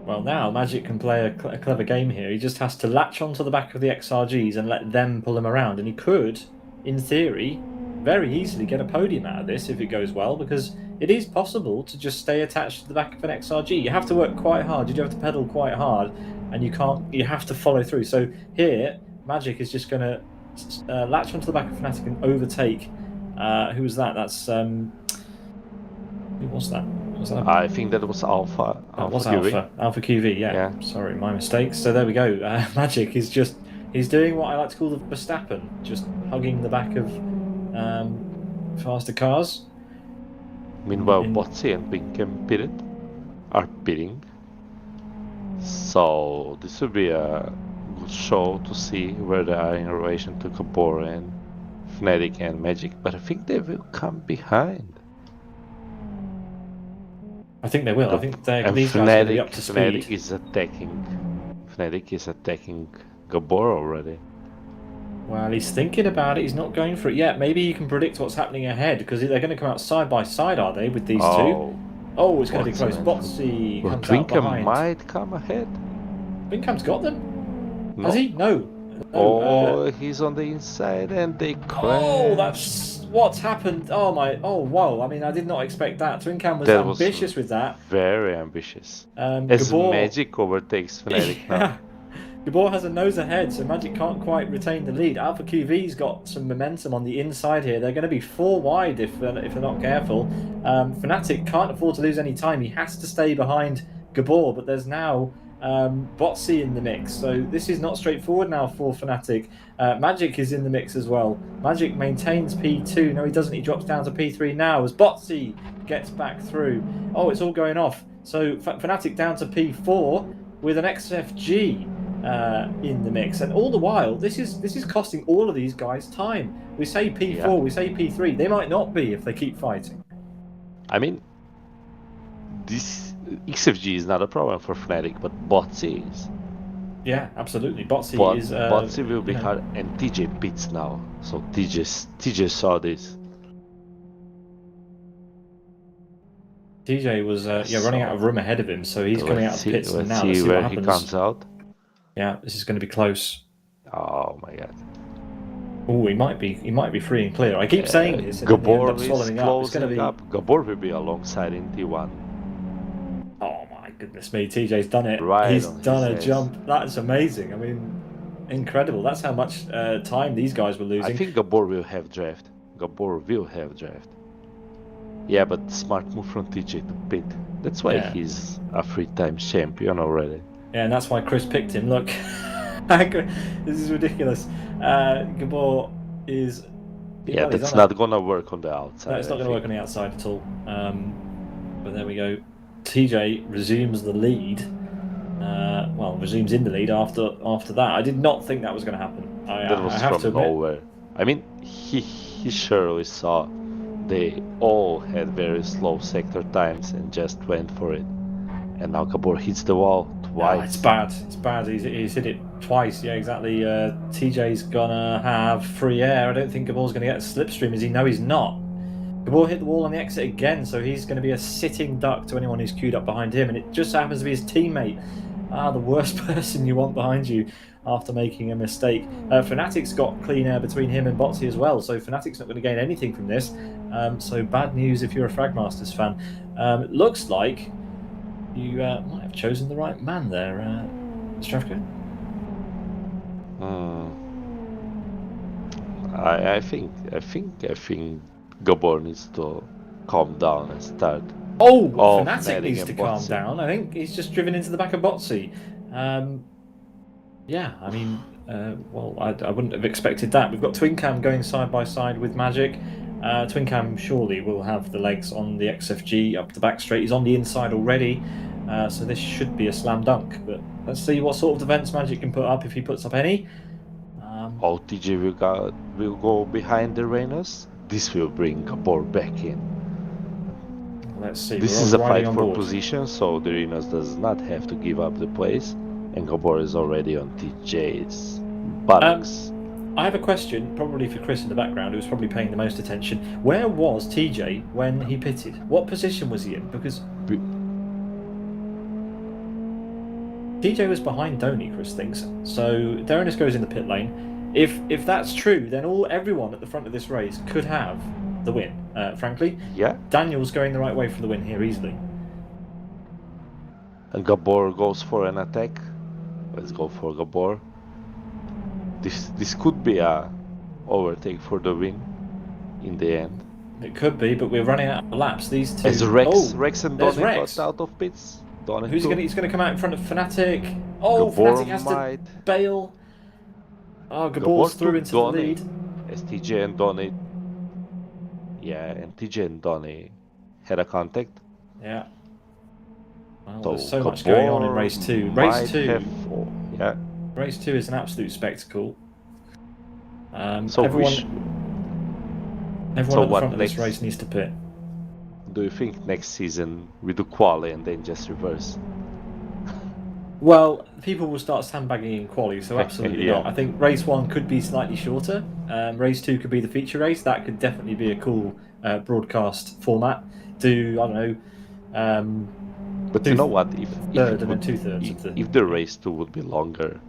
Well, now Magic can play a clever game here. He just has to latch onto the back of the XRGs and let them pull him around. And he could, in theory, very easily get a podium out of this if it goes well, because it is possible to just stay attached to the back of an XRG. You have to work quite hard. You do have to pedal quite hard, and you have to follow through. So here, Magic is just going to latch onto the back of Fnatic and overtake. Who was that? That's who was that? Was that I think that was Alpha. That was QV. Alpha QV, yeah. Sorry, my mistake. So there we go. Magic is he's doing what I like to call the Verstappen, just hugging the back of faster cars. Meanwhile, Botsy and Pinkham are pitting. So this will be a good show to see where they are in relation to Gabor and Fnatic and Magic. But I think they will come behind. I think they will. I think these guys are going to be up to speed. Fnatic is attacking Gabor already. Well, he's thinking about it. He's not going for it yet. Maybe you can predict what's happening ahead, because they're going to come out side by side, are they, with these two? Oh, it's going to be close. Botsy comes out behind. Might come ahead. Winkham's got them. No. Has he? No. He's on the inside and they crash. Oh, that's what's happened. Oh wow. I mean, I did not expect that. Twinkham was ambitious with that. Very ambitious. As Gabor, Magic overtakes Fnatic now. Gabor has a nose ahead, so Magic can't quite retain the lead. Alpha QV's got some momentum on the inside here. They're going to be 4 wide if they're not careful. Fnatic can't afford to lose any time. He has to stay behind Gabor, but there's now Botsy in the mix, so this is not straightforward now for Fnatic. Magic is in the mix as well. Magic maintains P2. No, he doesn't. He drops down to P3 now as Botsy gets back through. Oh, it's all going off. So Fnatic down to P4 with an XFG in the mix, and all the while this is costing all of these guys time. We say P4, we say P3. They might not be if they keep fighting. I mean, this XFG is not a problem for Fnatic, but Botsy is. Yeah, absolutely. Botsy is. Botsy will be hard, and TJ pits now. So TJ saw this. TJ was running out of room ahead of him, so he's coming out of the pits now. Let's see where he comes out. Yeah, this is going to be close. Oh my god. Oh, he might be free and clear. I keep saying this. Gabor is closing up. Gabor will be alongside in T1. Oh my goodness me, TJ's done it. Right, he's done a jump. That's amazing. I mean, incredible. That's how much time these guys were losing. I think Gabor will have draft. Yeah, but smart move from TJ to pit. That's why he's a 3-time champion already. Yeah, and that's why Chris picked him. Look, this is ridiculous. Gabor is... Yeah, that's not going to work on the outside. No, it's not going to work on the outside at all. But there we go. TJ resumes the lead. Resumes in the lead after that. I did not think that was going to happen. That was from nowhere. I mean, he surely saw they all had very slow sector times and just went for it. And now Gabor hits the wall twice. Oh, it's bad. It's bad. He's hit it twice. Yeah, exactly. TJ's gonna have free air. I don't think Gabor's gonna get a slipstream. Is he? No, he's not. Gabor hit the wall on the exit again, so he's going to be a sitting duck to anyone who's queued up behind him. And it just happens to be his teammate. The worst person you want behind you after making a mistake. Fnatic's got clean air between him and Botsy as well, so Fnatic's not going to gain anything from this. So bad news if you're a Fragmasters fan. It looks like you might have chosen the right man there, Zdravko. I think Gabor needs to calm down and start. Fnatic needs to calm down. I think he's just driven into the back of Botsy. Yeah, I mean, I wouldn't have expected that. We've got Twinkham going side by side with Magic. Twinkham surely will have the legs on the XFG up the back straight. He's on the inside already, so this should be a slam dunk. But let's see what sort of defense Magic can put up, if he puts up any. TJ will go behind the Reyners. This will bring Gabor back in. Let's see. This is a fight for position, so the Reyners does not have to give up the place, and Gabor is already on TJ's buttocks. I have a question, probably for Chris in the background, who's probably paying the most attention. Where was TJ when he pitted? What position was he in? Because TJ was behind Donny, Chris thinks. So Derenis goes in the pit lane. If that's true, then everyone at the front of this race could have the win. Frankly, Yeah. Daniel's going the right way for the win here easily. And Gabor goes for an attack. Let's go for Gabor. This could be a overtake for the win in the end. It could be, but we're running out of laps. These two. As Rex and there's Donny Rex. got out of pits. Donny Who's too. He's going to come out in front of Fnatic. Oh, Gabor Fnatic has might. to bail. Oh, Gabor's through into the lead. As TJ and Donny. Yeah, and TJ and Donny had a contact. Yeah. Well, So there's so much going on in race 2. Race 2. Yeah. Race 2 is an absolute spectacle. So everyone at the front of next, this race needs to pit. Do you think next season we do quali and then just reverse? Well, people will start sandbagging in quali, so absolutely Yeah. not. I think race 1 could be slightly shorter. Race 2 could be the feature race. That could definitely be a cool broadcast format. Do, I don't know... but you know what? Third and then 2/3 if the race 2 would be longer,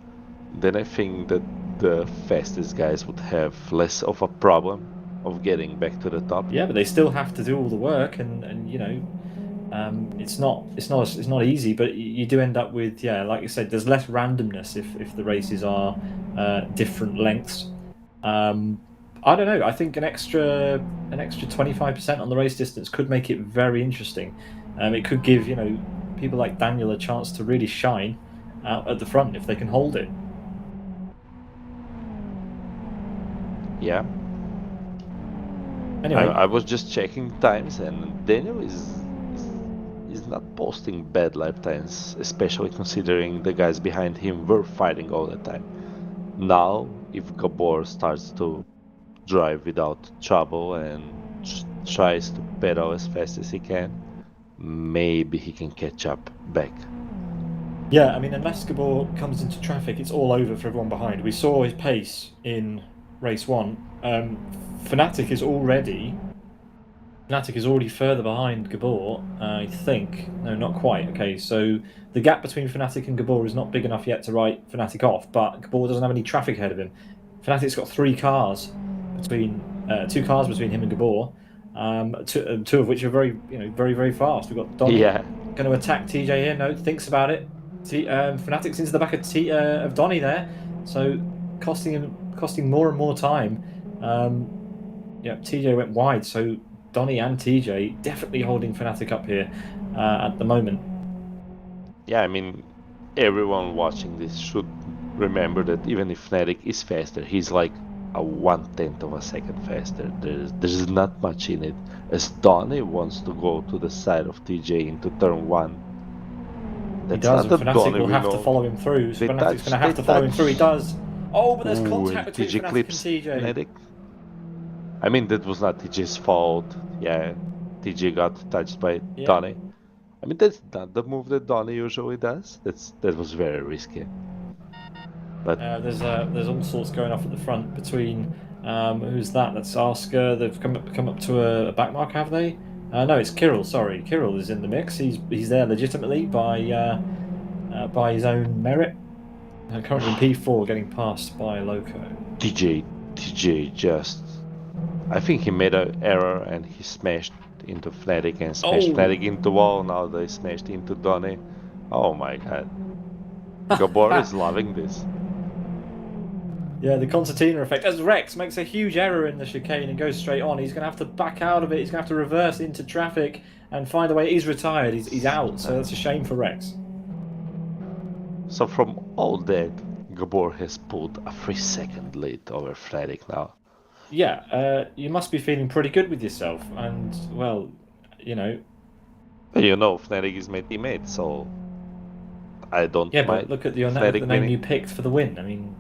then I think that the fastest guys would have less of a problem of getting back to the top. Yeah, but they still have to do all the work, and you know, it's not easy. But you do end up with, yeah, like you said, there's less randomness if the races are different lengths. I don't know. I think an extra 25% on the race distance could make it very interesting. It could give, you know, people like Daniel a chance to really shine out at the front if they can hold it. Yeah. Anyway, I was just checking times, and Daniel is not posting bad lap times, especially considering the guys behind him were fighting all the time. Now, if Gabor starts to drive without trouble and tries to pedal as fast as he can, maybe he can catch up back. yeah, I mean, unless Gabor comes into traffic, it's all over for everyone behind. We saw his pace in race 1. Fnatic is already further behind Gabor, I think. No, not quite. Okay, so the gap between Fnatic and Gabor is not big enough yet to write Fnatic off, but Gabor doesn't have any traffic ahead of him. Fnatic's got 2 cars between him and Gabor, two of which are very, very fast. We've got Donny going to attack TJ here. No, thinks about it. Fnatic's into the back of Donny there, so costing more and more time. Yeah, TJ went wide, so Donny and TJ definitely holding Fnatic up here at the moment. Yeah, I mean, everyone watching this should remember that even if Fnatic is faster, he's like a 1/10 of a second faster. There's not much in it. As Donny wants to go to the side of TJ into turn 1. He does, and Fnatic will have to follow him through. So Fnatic's going to have to follow him through. He does. Oh, but there's contact between Fnatic and TJ. Fnatic. I mean, that was not TJ's fault. Yeah, TJ got touched by Donny. I mean, that's not the move that Donny usually does. That was very risky. But there's all sorts going off at the front between who's that? That's Asker. They've come up to a back mark, have they? No, it's Kirill. Sorry, Kirill is in the mix. He's there legitimately by his own merit. Currently in P4, getting passed by Loco. TJ just, I think he made an error and he smashed into Fnatic and smashed Fnatic into wall. Now they smashed into Donny. Oh my god. Gabor is loving this. Yeah, the concertina effect. As Rex makes a huge error in the chicane and goes straight on, he's going to have to back out of it. He's going to have to reverse into traffic and find a way. He's retired. He's out. So that's a shame for Rex. So from all that, Gabor has pulled a 3-second lead over Fnatic now. Yeah, you must be feeling pretty good with yourself. And, well, you know... But you know, Fnatic is my teammate, so... I don't mind. But look at the name you picked for the win. I mean,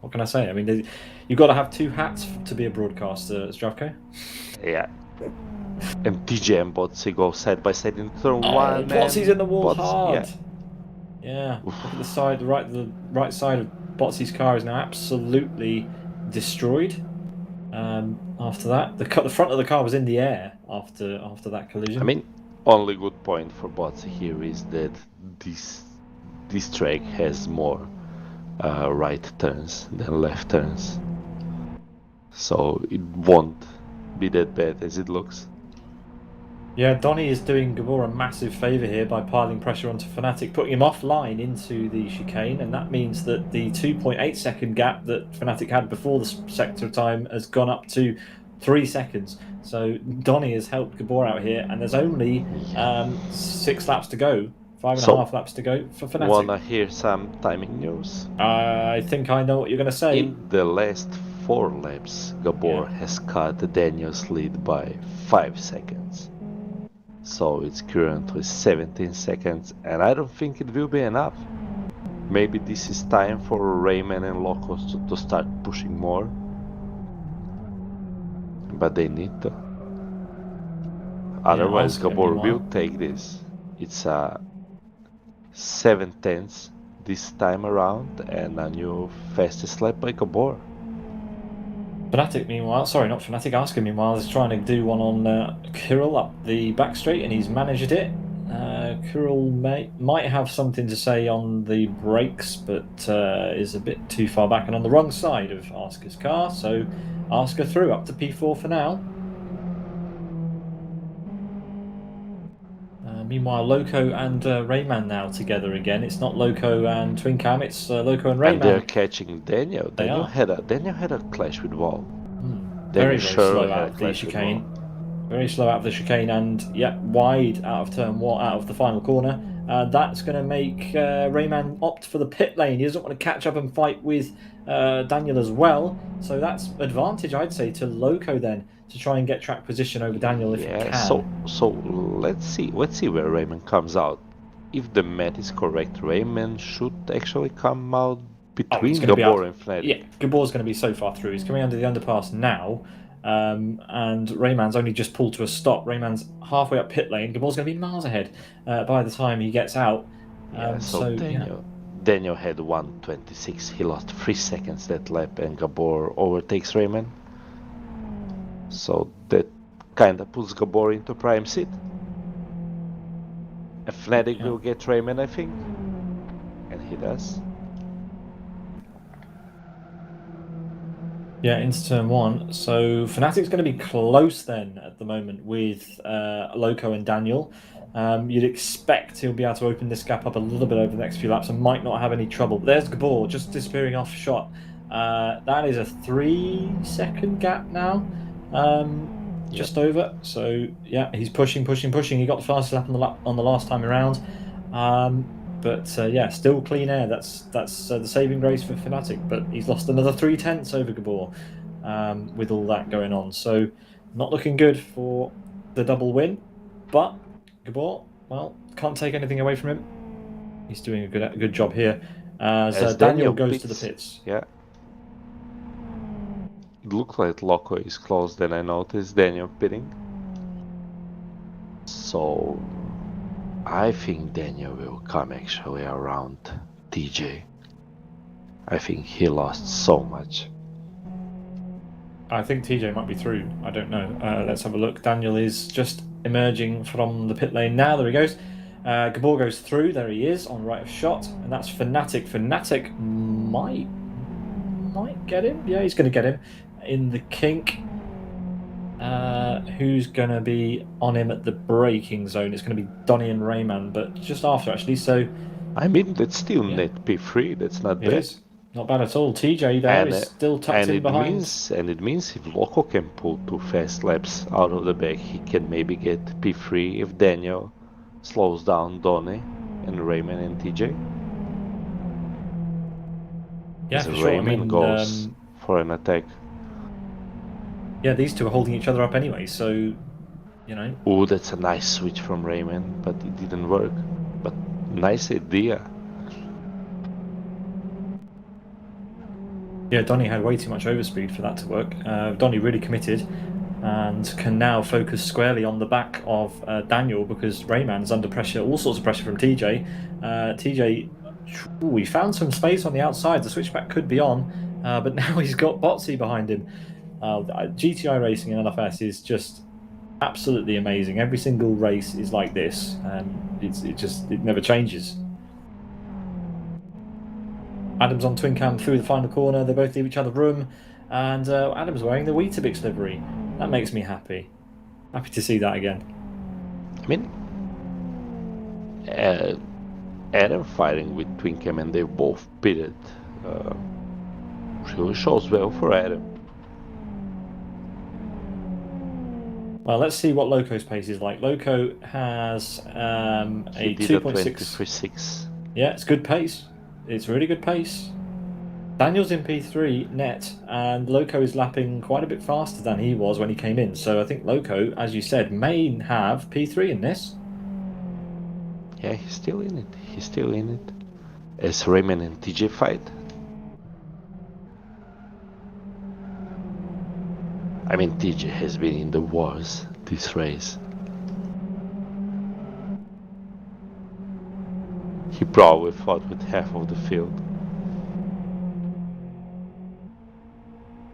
what can I say? I mean, you've got to have 2 hats to be a broadcaster, Zdravko. Yeah. And TJ and Botsy go side by side in turn 1. Botsy's in the wall hard. Yeah. Look at the side, the right side of Botsy's car is now absolutely destroyed. After that, the front of the car was in the air after that collision. I mean, only good point for Botsy here is that this this track has more right turns than left turns, so it won't be that bad as it looks. Yeah, Donny is doing Gabor a massive favour here by piling pressure onto Fnatic, putting him offline into the chicane, and that means that the 2.8 second gap that Fnatic had before the sector time has gone up to 3 seconds. So Donny has helped Gabor out here, and there's only 6 laps to go, 5.5 laps to go for Fnatic. Wanna hear some timing news? I think I know what you're going to say. In the last 4 laps, Gabor has cut Daniel's lead by 5 seconds. So it's currently 17 seconds, and I don't think it will be enough. Maybe this is time for Rayman and Locos to start pushing more. But they need to. Otherwise, Gabor will take this. It's a 7/10 this time around, and a new fastest lap by Gabor. Fnatic, meanwhile, sorry, not Fnatic, Asker, meanwhile, is trying to do one on Kirill up the back straight, and he's managed it. Kirill might have something to say on the brakes, but is a bit too far back and on the wrong side of Asker's car, so Asker through up to P4 for now. Meanwhile, Loco and Rayman now together again. It's not Loco and Twincam, it's Loco and Rayman. And they're catching Daniel. Daniel had a clash with Wall. Very slow out of the chicane. Very slow out of the chicane, and wide out of turn 1, out of the final corner. That's going to make Rayman opt for the pit lane. He doesn't want to catch up and fight with Daniel as well. So that's advantage, I'd say, to Loco then, to try and get track position over Daniel if he can. So let's see where Rayman comes out. If the math is correct, Rayman should actually come out between Gabor and Fnatic. Yeah, Gabor's going to be so far through. He's coming under the underpass now, and Rayman's only just pulled to a stop. Rayman's halfway up pit lane. Gabor's going to be miles ahead by the time he gets out. Daniel had 1:26. He lost 3 seconds that lap, and Gabor overtakes Rayman. So that kind of puts Gabor into prime seat. And Fnatic will get Rayman, I think. And he does. Yeah, into turn 1. So Fnatic's going to be close then at the moment with Loco and Daniel. You'd expect he'll be able to open this gap up a little bit over the next few laps and might not have any trouble. But there's Gabor just disappearing off shot. That is a 3-second gap now. Just over. So yeah, he's pushing. He got the fastest lap on the last time around. But still clean air. That's the saving grace for Fnatic. But he's lost another 3/10 over Gabor with all that going on. So not looking good for the double win. But Gabor, well, can't take anything away from him. He's doing a good job here. As Daniel goes to the pits. Yeah. It looks like Loco is close, then I noticed Daniel pitting. So I think Daniel will come actually around TJ. I think he lost so much. I think TJ might be through. I don't know. Let's have a look. Daniel is just emerging from the pit lane now. There he goes. Gabor goes through. There he is on right of shot. And that's Fnatic. Fnatic might get him. Yeah, he's going to get him in the kink. Who's going to be on him at the braking zone? It's going to be Donny and Rayman, but just after actually. So I mean, that's still net P3. That's not bad. It is. Not bad at all. TJ there is still tucked in behind. It means if Loco can pull 2 fast laps out of the back, he can maybe get P3 if Daniel slows down Donny and Rayman and TJ. Yeah, for sure. Rayman goes for an attack. Yeah, these two are holding each other up anyway, so, you know. Oh, that's a nice switch from Rayman, but it didn't work. But nice idea. Yeah, Donny had way too much overspeed for that to work. Donny really committed and can now focus squarely on the back of Daniel because Rayman's under pressure, all sorts of pressure from TJ. TJ, he found some space on the outside. The switchback could be on, but now he's got Botsy behind him. GTI racing in LFS is just absolutely amazing. Every single race is like this, and it never changes. Adam's on twin cam through the final corner. They both leave each other room, and Adam's wearing the Weetabix livery. That makes me happy. Happy to see that again. I mean, Adam fighting with twin cam and they both pitted. Really shows well for Adam. Well, let's see what Loco's pace is like. Loco has a 2.6. Yeah, it's good pace. It's really good pace. Daniel's in P3 net, and Loco is lapping quite a bit faster than he was when he came in. So I think Loco, as you said, may have P3 in this. Yeah, he's still in it. He's still in it. As Raymond and TJ fight. I mean, TJ has been in the wars this race. He probably fought with half of the field.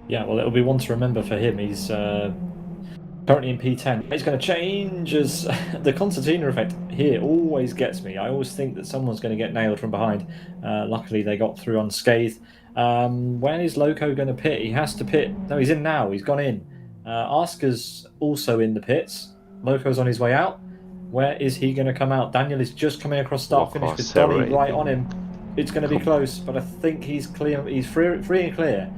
Yeah, well, it'll be one to remember for him. He's currently in P10. It's going to change as the concertina effect here always gets me. I always think that someone's going to get nailed from behind. Luckily, they got through unscathed. When is Loco going to pit? He has to pit. No, he's in now. He's gone in. Asker's also in the pits. Loco's on his way out. Where is he going to come out? Daniel is just coming across start finish with Donny right on him. It's going to be close, but I think he's clear. He's free and clear.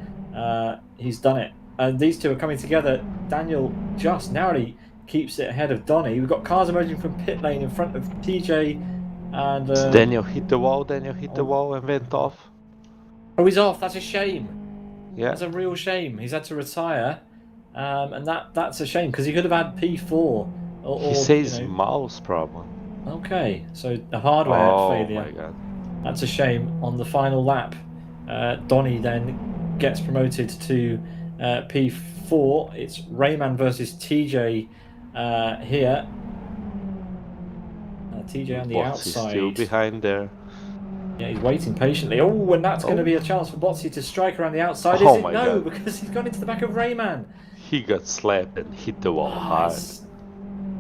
He's done it. And these two are coming together. Daniel just narrowly keeps it ahead of Donny. We've got cars emerging from pit lane in front of TJ. And Daniel hit the wall. Daniel hit the wall and went off. Oh, he's off. That's a shame. Yeah, that's a real shame. He's had to retire, and that's a shame because he could have had P4. He says mouse problem. Okay, so the hardware failure. Oh my god. That's a shame. On the final lap, Donny then gets promoted to P4. It's Rayman versus TJ here. TJ on the outside. He's still behind there. Yeah, he's waiting patiently. Oh, and that's going to be a chance for Botsy to strike around the outside. Oh is it? my No, god. because he's gone into the back of Rayman. He got slapped and hit the wall hard. It's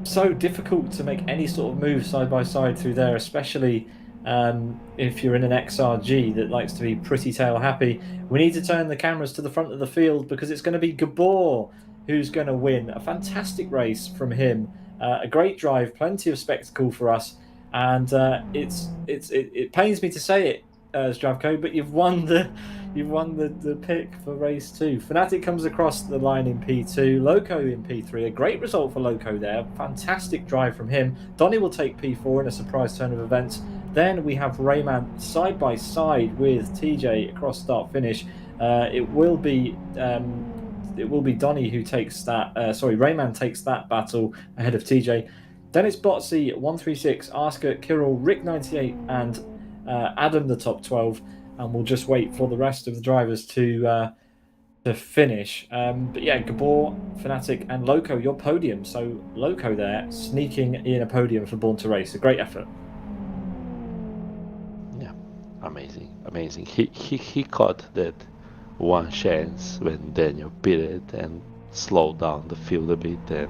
so difficult to make any sort of move side by side through there, especially if you're in an XRG that likes to be pretty tail happy. We need to turn the cameras to the front of the field because it's going to be Gabor who's going to win. A fantastic race from him. A great drive, plenty of spectacle for us. And it pains me to say it, Zdravko, but you've won the pick for race 2. Fnatic comes across the line in P2, Loco in P3. A great result for Loco there. Fantastic drive from him. Donny will take P4 in a surprise turn of events. Then we have Rayman side by side with TJ across start finish. It will be Donny who takes that. Rayman takes that battle ahead of TJ. Then it's Botsy, 136, Asker, Kirill, Rick 98, and Adam the top 12. And we'll just wait for the rest of the drivers to finish. But yeah, Gabor, Fnatic, and Loco, your podium. So Loco there, sneaking in a podium for Born to Race. A great effort. Yeah, amazing. He caught that one chance when Daniel pitted and slowed down the field a bit, and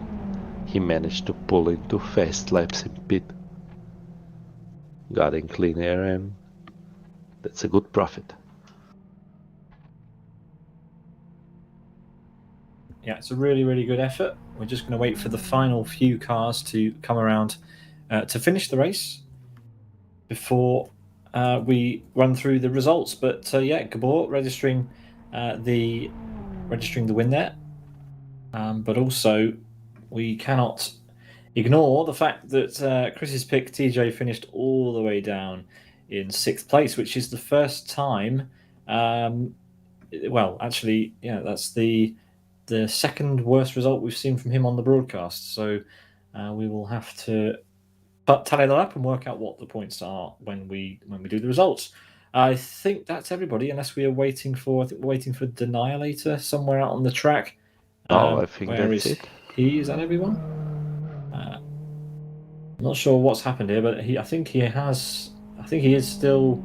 he managed to pull into fast laps in pit. Got in clean air, and that's a good profit. Yeah, it's a really, really good effort. We're just going to wait for the final few cars to come around to finish the race before we run through the results. But yeah, Gabor registering the win there, but also we cannot ignore the fact that Chris's pick TJ finished all the way down in 6th place, which is the first time. Well, actually, yeah, that's the second worst result we've seen from him on the broadcast. So we will have to tally that up and work out what the points are when we do the results. I think that's everybody, unless we are waiting for Denialator somewhere out on the track. I think that's it. Is that everyone? I'm not sure what's happened here, but I think he is still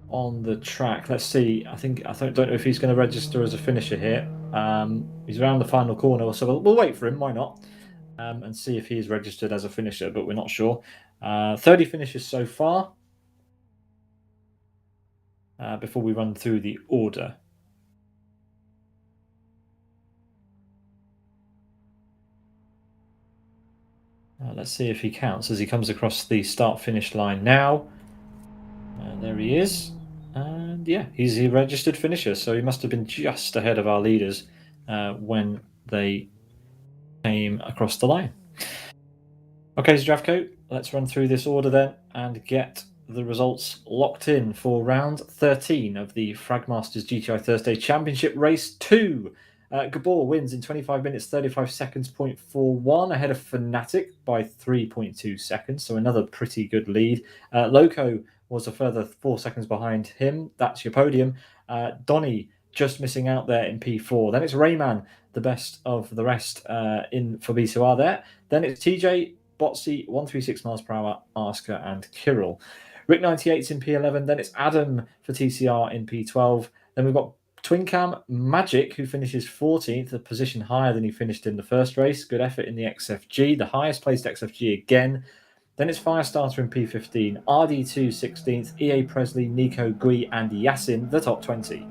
on the track. Let's see. I don't know if he's going to register as a finisher here. He's around the final corner, so we'll wait for him. Why not? And see if he's registered as a finisher, but we're not sure. 30 finishes so far. before we run through the order. Let's see if he counts as he comes across the start-finish line now. There he is. And yeah, he's a registered finisher, so he must have been just ahead of our leaders when they came across the line. Okay, Zdravko, let's run through this order then and get the results locked in for round 13 of the Fragmasters GTI Thursday Championship Race 2. Gabor wins in 25 minutes 35 seconds, 0.41, ahead of Fnatic by 3.2 seconds, so another pretty good lead. Loco was a further 4 seconds behind him. That's your podium. Donny just missing out there in P4. Then it's Rayman, the best of the rest in for B2R there. Then it's TJ, Botsy, 136 miles per hour, Asker, and Kirill. Rick 98's in P11. Then it's Adam for TCR in P12. Then we've got Twin Cam Magic, who finishes 14th, a position higher than he finished in the first race. Good effort in the XFG, the highest placed XFG again. Then it's Firestarter in P15, RD2 16th, EA Presley, Nico, Gui, and Yasin, the top 20.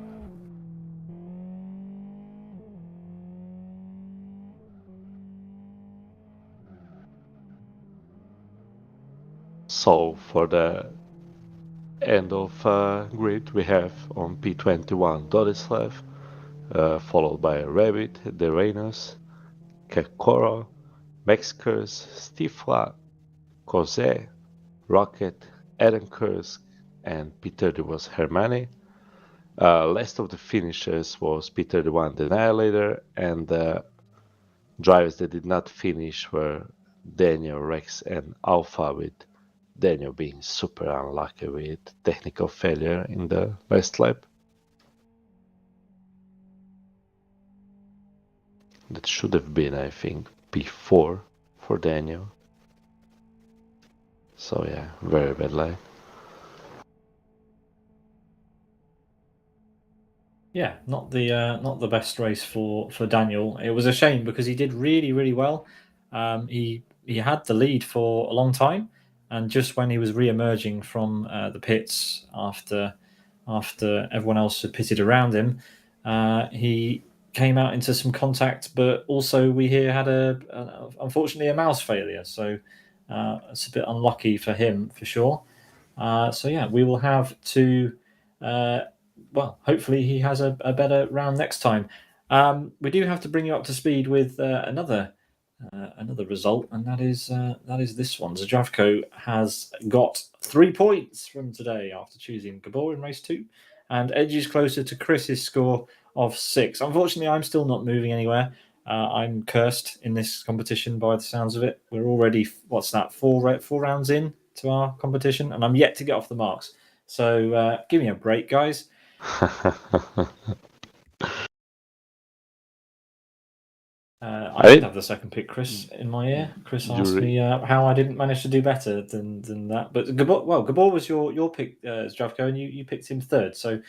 So for the end of grid, we have on P21 Dodislav, followed by Rabbit, Deranus, Kekora, Mexkers, Stifla, Cosé, Rocket, Eren Kursk, and P30 was Hermani. Last of the finishers was P31 the Annihilator, and the drivers that did not finish were Daniel, Rex, and Alpha, with Daniel being super unlucky with technical failure in the last lap. That should have been, I think, P4 for Daniel. So yeah, very bad line. Yeah, not the best race for Daniel. It was a shame because he did really, really well. He had the lead for a long time, and just when he was re-emerging from the pits after everyone else had pitted around him, he came out into some contact. But also, we here had unfortunately a mouse failure, so it's a bit unlucky for him for sure. So yeah, we will have to. Well, hopefully he has a better round next time. We do have to bring you up to speed with another result, and that is this one. Zdravko has got 3 points from today after choosing Gabor in race 2, and edges closer to Chris's score of 6. Unfortunately, I'm still not moving anywhere. I'm cursed in this competition by the sounds of it. We're already, what's that, four rounds in to our competition, and I'm yet to get off the marks. So give me a break, guys. I did have the second pick, Chris, in my ear. Chris asked me how I didn't manage to do better than that. But Gabor was your pick, Zdravko, and you picked him third. So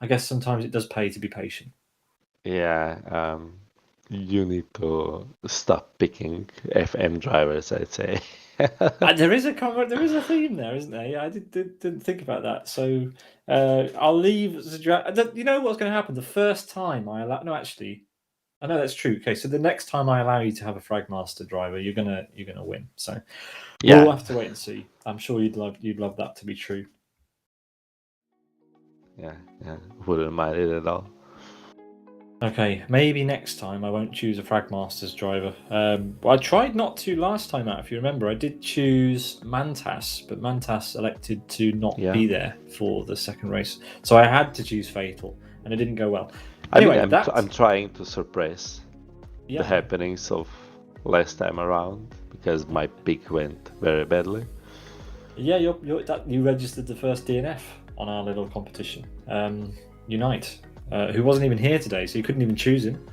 I guess sometimes it does pay to be patient. Yeah, you need to stop picking FM drivers, I'd say. There is a theme there, isn't there? Yeah, I didn't think about that. So I'll leave. You know what's going to happen? The first time I allow. No, actually, I know that's true. Okay, so the next time I allow you to have a Fragmaster driver, you're gonna win. So Yeah. we'll have to wait and see. I'm sure you'd love that to be true. Yeah, wouldn't mind it at all. Okay, maybe next time I won't choose a Fragmaster's driver. I tried not to last time out, if you remember. I did choose Mantas, but Mantas elected to not be there for the second race. So I had to choose Fatal, and it didn't go well. Anyway, I'm trying to suppress the happenings of last time around, because my pick went very badly. Yeah, you registered the first DNF on our little competition. Unite. Who wasn't even here today, so you couldn't even choose him.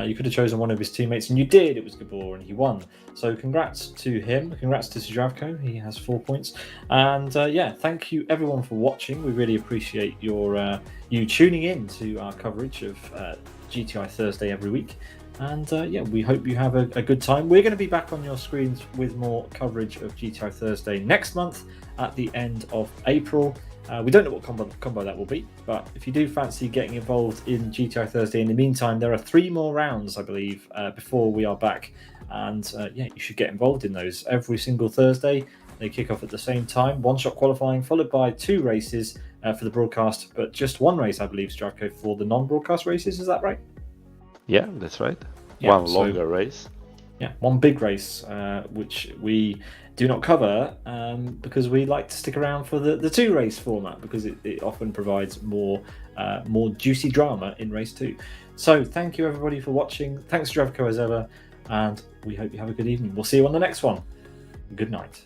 You could have chosen one of his teammates, and you did. It was Gabor, and he won. So congrats to him. Congrats to Zdravko. He has 4 points. And thank you everyone for watching. We really appreciate you tuning in to our coverage of GTI Thursday every week. And we hope you have a good time. We're going to be back on your screens with more coverage of GTI Thursday next month at the end of April. We don't know what combo that will be, but if you do fancy getting involved in GTI Thursday, in the meantime, there are 3 more rounds, I believe, before we are back. And yeah, you should get involved in those every single Thursday. They kick off at the same time, one-shot qualifying, followed by 2 races for the broadcast, but just 1 race, I believe, Zdravko, for the non-broadcast races. Is that right? Yeah, that's right. Yeah, One longer race. Yeah, one big race, which we do not cover because we like to stick around for the 2 race format, because it often provides more juicy drama in race 2. So thank you everybody for watching. Thanks Zdravko as ever, and we hope you have a good evening. We'll see you on the next one. Good night.